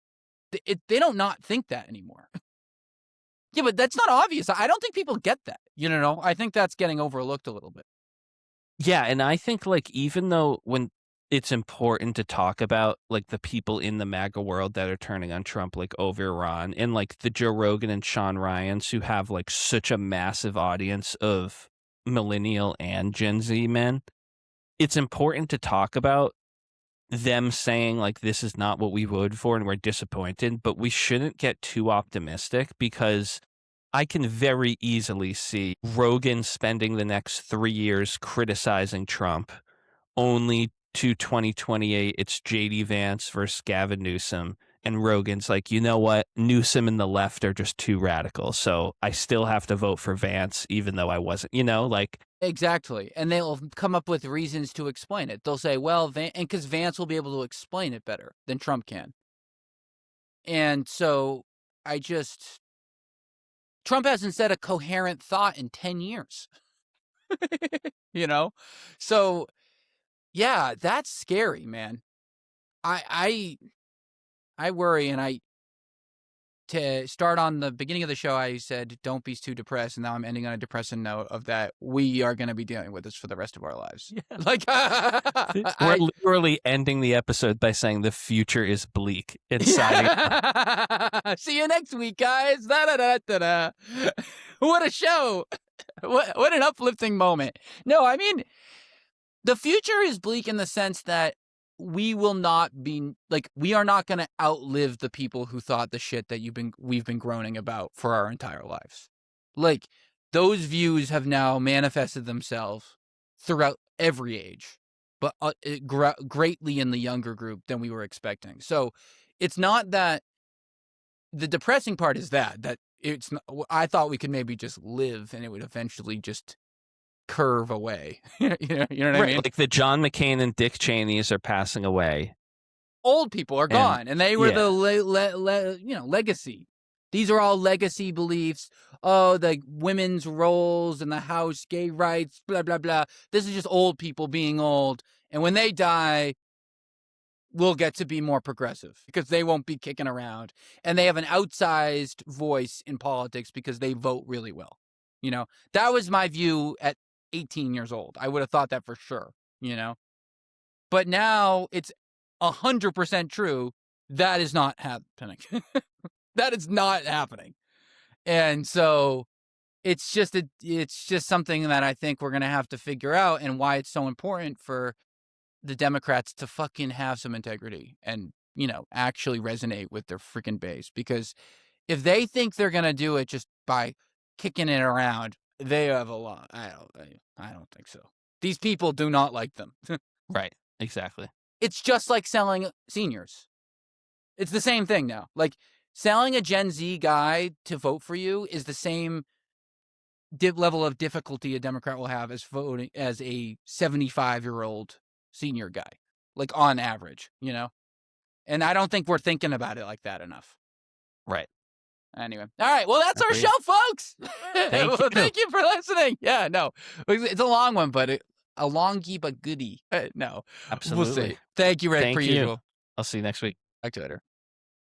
They don't not think that anymore. Yeah, but that's not obvious. I don't think people get that. I think that's getting overlooked a little bit. Yeah, and I think like even though when it's important to talk about like the people in the MAGA world that are turning on Trump, like over Iran, and like the Joe Rogan and Sean Ryans who have like such a massive audience of millennial and Gen Z men, it's important to talk about them saying like this is not what we voted for and we're disappointed, but we shouldn't get too optimistic because I can very easily see Rogan spending the next 3 years criticizing Trump, only to 2028 it's JD Vance versus Gavin Newsom, And Rogan's like, you know what? Newsom and the left are just too radical. So I still have to vote for Vance, even though I wasn't, like. Exactly. And they'll come up with reasons to explain it. They'll say, well, and because Vance will be able to explain it better than Trump can. And so Trump hasn't said a coherent thought in 10 years. So yeah, that's scary, man. I worry, and to start on the beginning of the show, I said, don't be too depressed. And now I'm ending on a depressing note of that we are going to be dealing with this for the rest of our lives. Yeah. Like, we're literally ending the episode by saying the future is bleak. It's See you next week, guys. Da-da-da-da-da. What a show. What an uplifting moment. No, I mean, the future is bleak in the sense that we will not be we are not going to outlive the people who thought the shit that we've been groaning about for our entire lives. Like, those views have now manifested themselves throughout every age, but greatly in the younger group than we were expecting. So it's not that the depressing part is that it's not, I thought we could maybe just live and it would eventually just curve away. you know what I mean? Like the John McCain and Dick Cheneys are passing away. Old people are gone, and they were the legacy. These are all legacy beliefs. Oh, the women's roles in the house, gay rights, blah blah blah. This is just old people being old, and when they die, we'll get to be more progressive because they won't be kicking around, and they have an outsized voice in politics because they vote really well. That was my view at 18 years old. I would have thought that for sure, but now it's 100% true. That is not happening. That is not happening. And so it's just something that I think we're going to have to figure out, and why it's so important for the Democrats to fucking have some integrity and, actually resonate with their freaking base. Because if they think they're going to do it just by kicking it around, they have a lot. I don't think so. These people do not like them. Right. Exactly. It's just like selling seniors. It's the same thing now. Like, selling a Gen Z guy to vote for you is the same level of difficulty a Democrat will have as voting as a 75-year-old senior guy, like, on average, And I don't think we're thinking about it like that enough. Right. Anyway. All right. Well, that's our show, folks. Thank you for listening. Yeah, no. It's a long one, but a longy but goodie. No. Absolutely. We'll see. Thank you, Rick, per usual. I'll see you next week. Talk to you later.